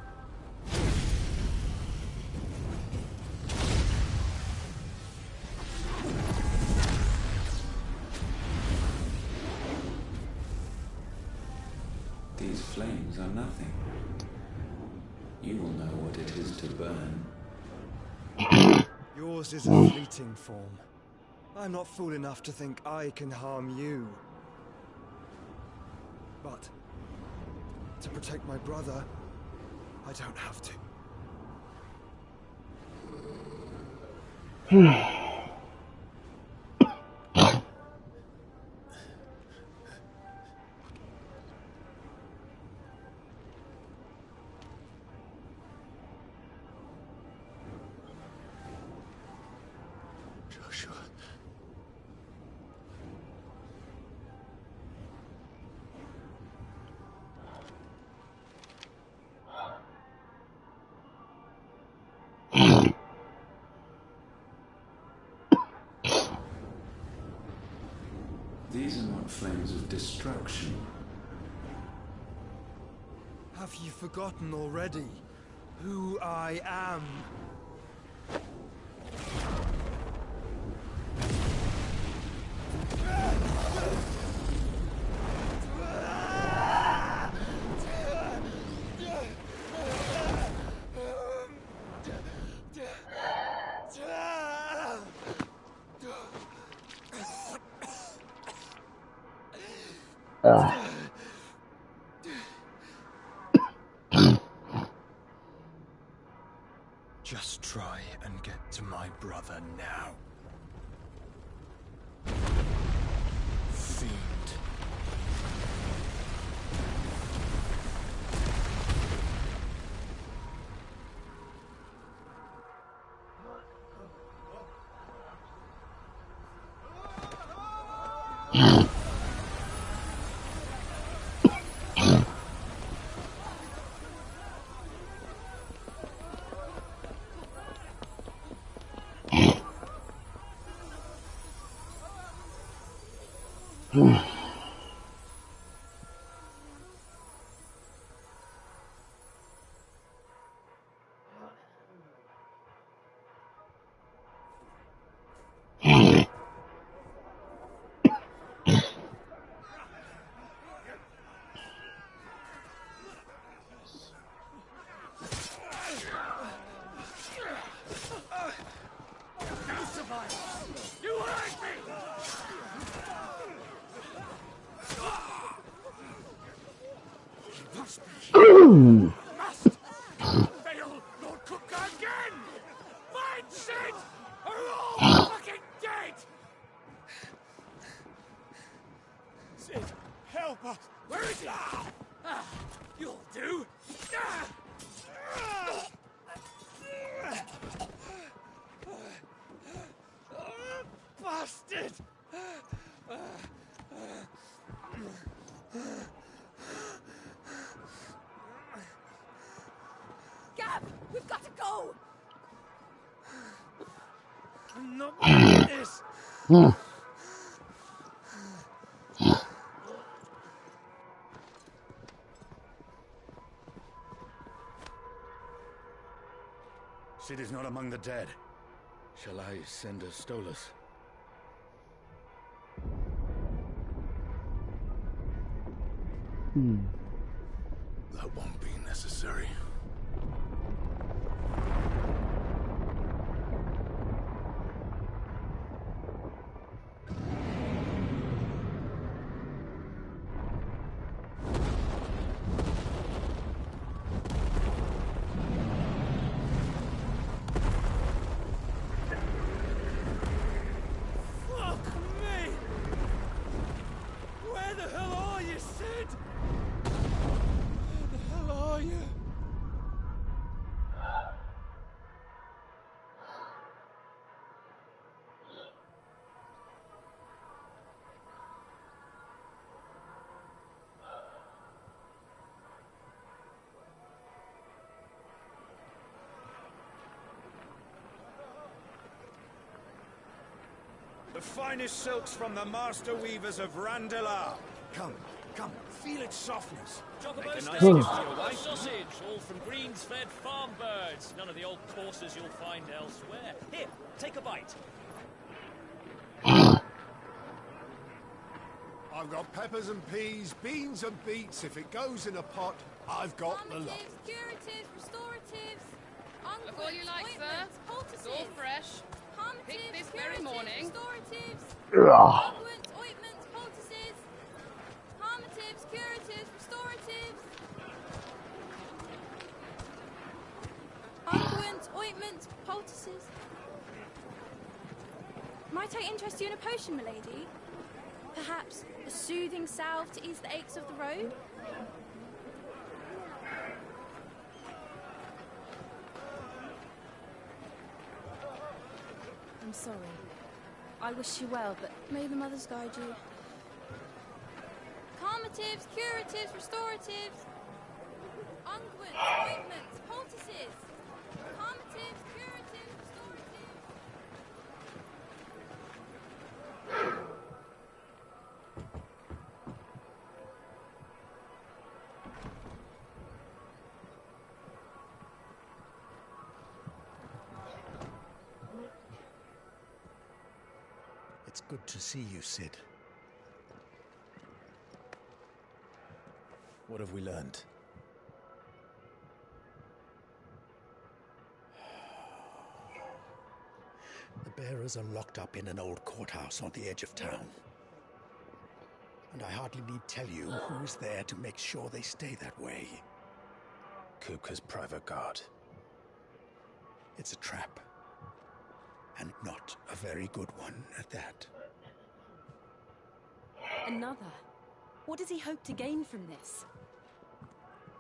These flames are nothing. You will know what it is to burn. Yours is a fleeting form. I'm not fool enough to think I can harm you. But to protect my brother, I don't have to. Joshua. of destruction. Have you forgotten already who I am? Just try and get to my brother now. Fiend. Must fail Lord Cook again! Find Sid! Or all fucking dead! Sid, help us! Where is he? You'll do! Bastard! Gab, we've got to go! I'm not like this! Sid is not among the dead. Shall I send a Stolas? That won't be necessary. Fuck me! Where the hell are you, Sid? Where the hell are you? The finest silks from the master weavers of Randalar. Come, come, feel its softness. Chocobo Make a steak, nice gift for your wife. sausage, all from greens-fed farm birds. None of the old courses you'll find elsewhere. Here, take a bite. I've got peppers and peas, beans and beets. If it goes in a pot, I've got the lot. Curatives, restoratives, Look all you like, sir. It's all fresh. Picked this very morning. Unguents, ointments, poultices, harmatives, curatives, restoratives. Unguents, ointments, poultices. Might I interest you in a potion, milady? Perhaps a soothing salve to ease the aches of the road? I'm sorry. I wish you well, but may the mothers guide you. Calmatives, curatives, restoratives. Unguents, ointments, poultices. Calmatives, curatives, restoratives. It's good to see you, Sid. What have we learned? The bearers are locked up in an old courthouse on the edge of town. And I hardly need tell you who is there to make sure they stay that way. Kupka's private guard. It's a trap. And not a very good one at that. Another? What does he hope to gain from this?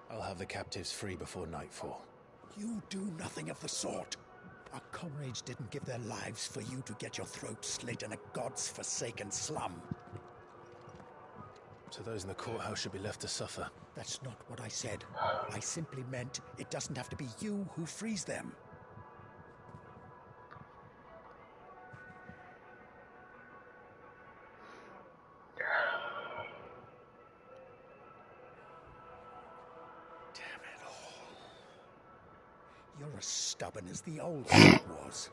I'll have the captives free before nightfall. You do nothing of the sort. Our comrades didn't give their lives for you to get your throat slit in a god's-forsaken slum. So those in the courthouse should be left to suffer. That's not what I said. I simply meant it doesn't have to be you who frees them. Damn it all. You're as stubborn as the old Sid was.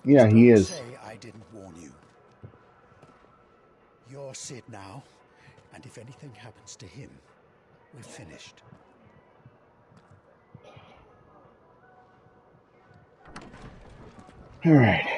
Yeah, he Don't is. say I didn't warn you. You're Sid now, and if anything happens to him, we're finished. All right.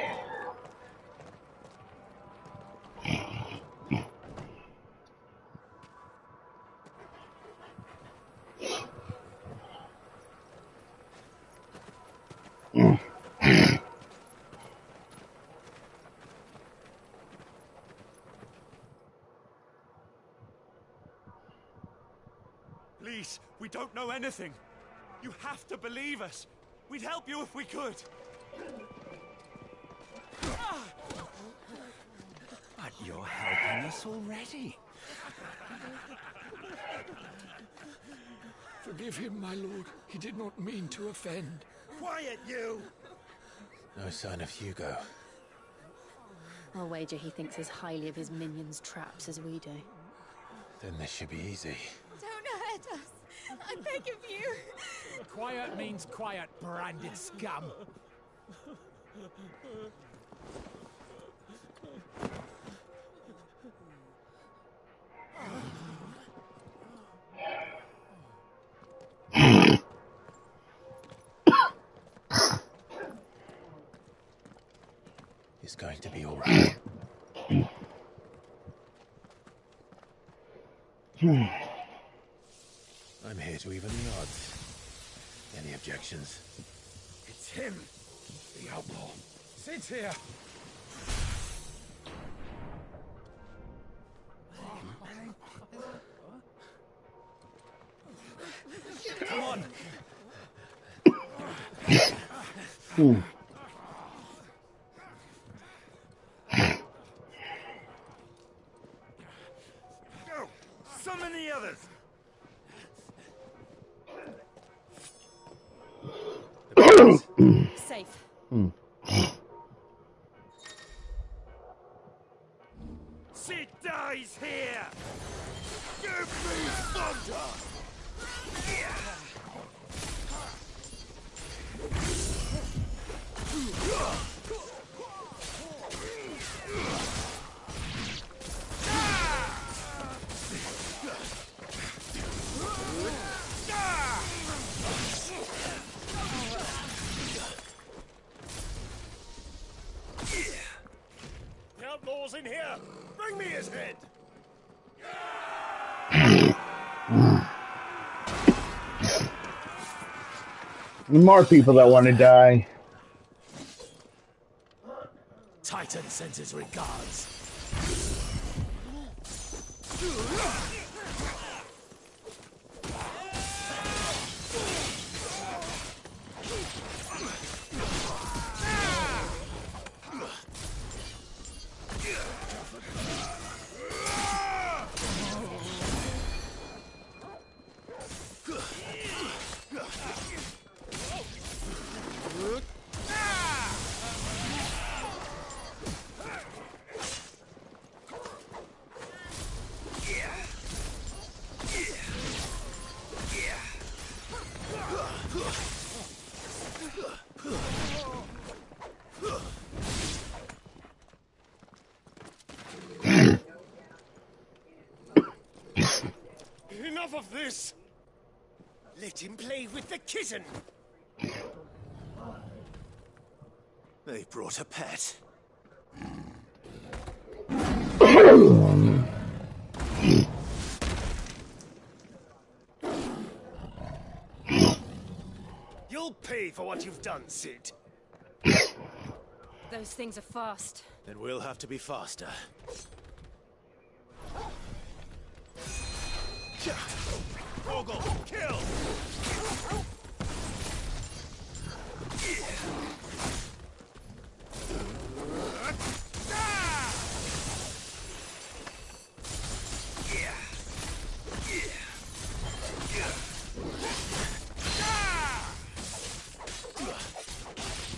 Please, we don't know anything. You have to believe us. We'd help you if we could. But you're helping us already. Forgive him, my lord. He did not mean to offend. Quiet, you! No sign of Hugo. I'll wager he thinks as highly of his minions' traps as we do. Then this should be easy. Don't hurt us. I beg of you. Quiet means quiet, branded scum. It's going to be all right. I'm here to even the odds. Any objections? It's him, the outlaw. Sid's here. Come on. Go! Summon the others! Safe. Sid dies here! Give me thunder! The outlaw's in here. Bring me his head. More people that want to die. Titan sends his regards. Enough of this! Let him play with the kitten! They brought a pet. You'll pay for what you've done, Sid. Those things are fast. Then we'll have to be faster. Ogle, kill!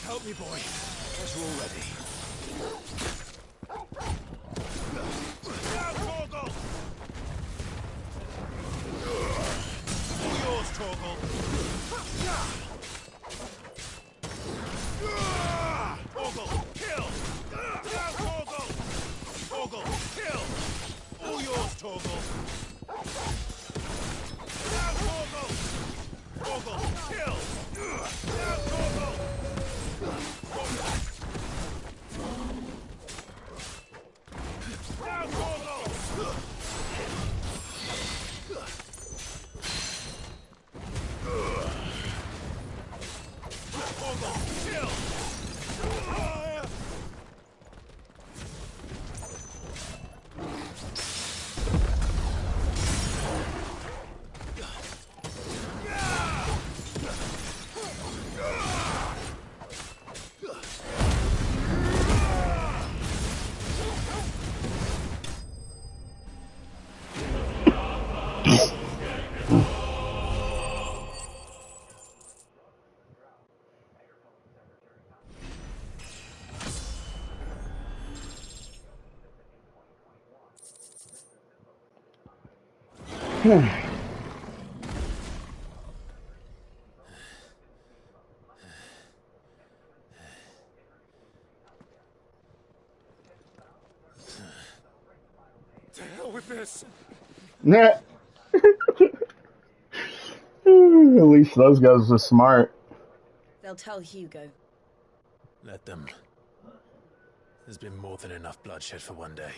Help me, boy. As we're all ready. Now, Torgal! All yours, Torgal. Torgal, kill! Now, Torgal! Torgal, kill! All yours, Torgal. Now, Torgal! Torgal, kill! Now, Torgal! Now, Torgal! Kill! To hell with this! Yeah. At least those guys are smart. They'll tell Hugo. Let them. There's been more than enough bloodshed for one day.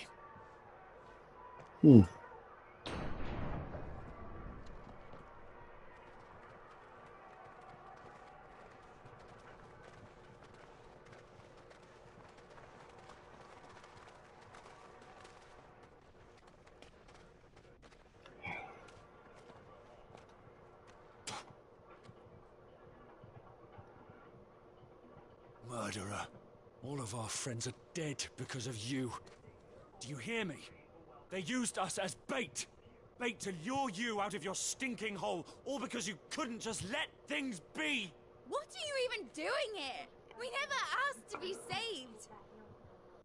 Murderer. All of our friends are dead because of you. Do you hear me? They used us as bait. Bait to lure you out of your stinking hole, all because you couldn't just let things be. What are you even doing here? We never asked to be saved.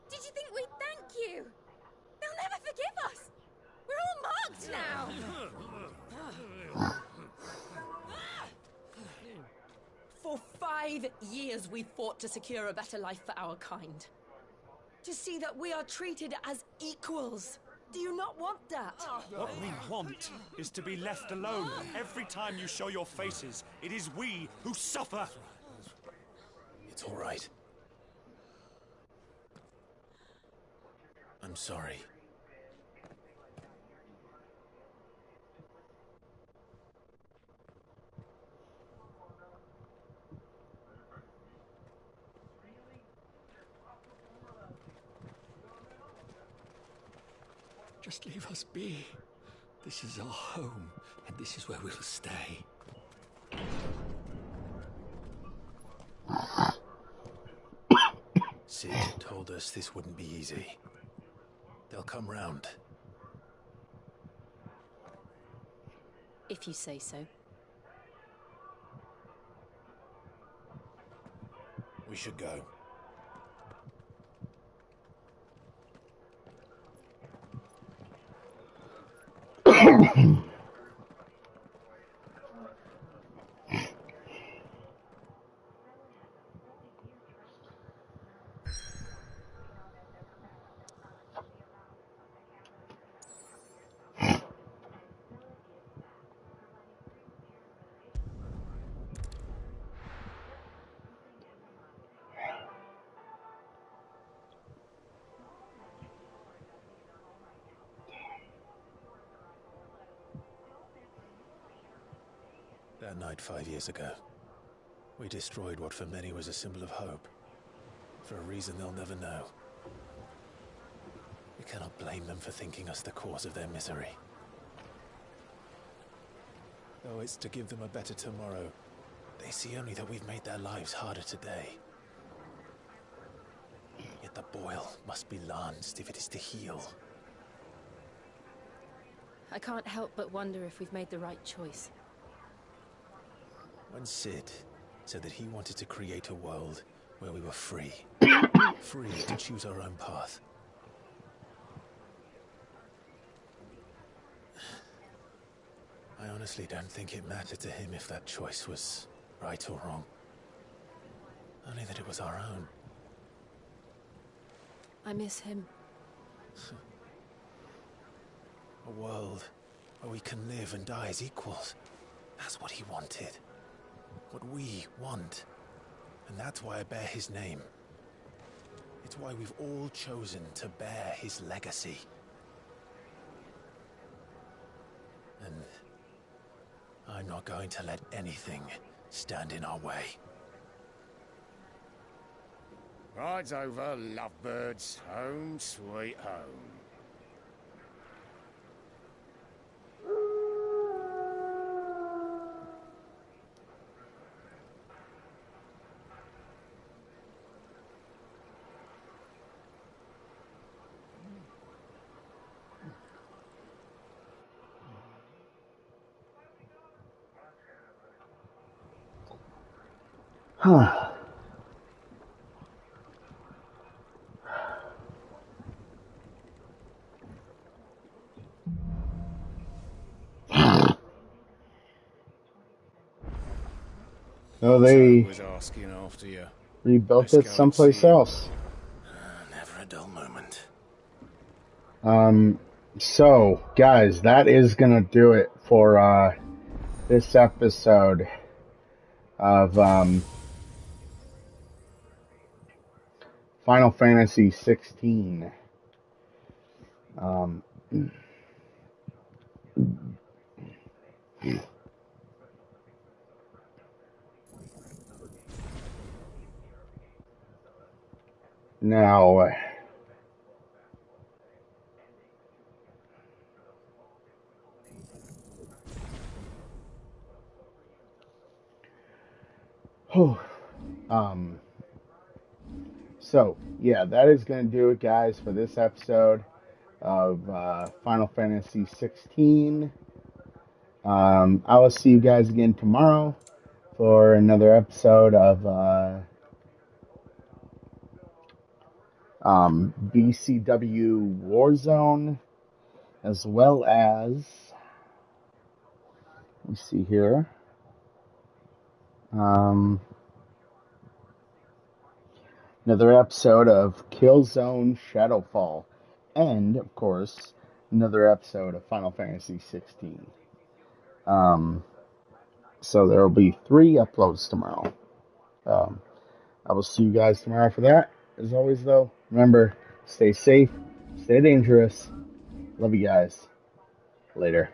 Did you think we'd thank you? They'll never forgive us. We're all marked now. For 5 years we fought to secure a better life for our kind. To see that we are treated as equals. Do you not want that? What we want is to be left alone. Every time you show your faces, it is we who suffer. It's all right. I'm sorry. Just leave us be. This is our home, and this is where we'll stay. Sid told us this wouldn't be easy. They'll come round. If you say so. We should go. That night 5 years ago, we destroyed what for many was a symbol of hope. For a reason they'll never know. We cannot blame them for thinking us the cause of their misery. Though it's to give them a better tomorrow, they see only that we've made their lives harder today. Yet the boil must be lanced if it is to heal. I can't help but wonder if we've made the right choice. When Sid said that he wanted to create a world where we were free, free to choose our own path, I honestly don't think it mattered to him if that choice was right or wrong. Only that it was our own. I miss him. A world where we can live and die as equals. That's what he wanted. What we want. And that's why I bear his name. It's why we've all chosen to bear his legacy. And I'm not going to let anything stand in our way. Ride's over, lovebirds. Home sweet home. Huh. So they was asking after you. rebuilt it someplace else. Never a dull moment. So, guys, that is gonna do it for this episode of Final Fantasy 16. Now, so yeah, that is going to do it, guys, for this episode of Final Fantasy 16. I will see you guys again tomorrow for another episode of BCW Warzone, as well as, let me see here, another episode of Killzone Shadowfall, and, of course, another episode of Final Fantasy 16. So there will be 3 uploads tomorrow. I will see you guys tomorrow for that. As always, though, remember, stay safe, stay dangerous. Love you guys. Later.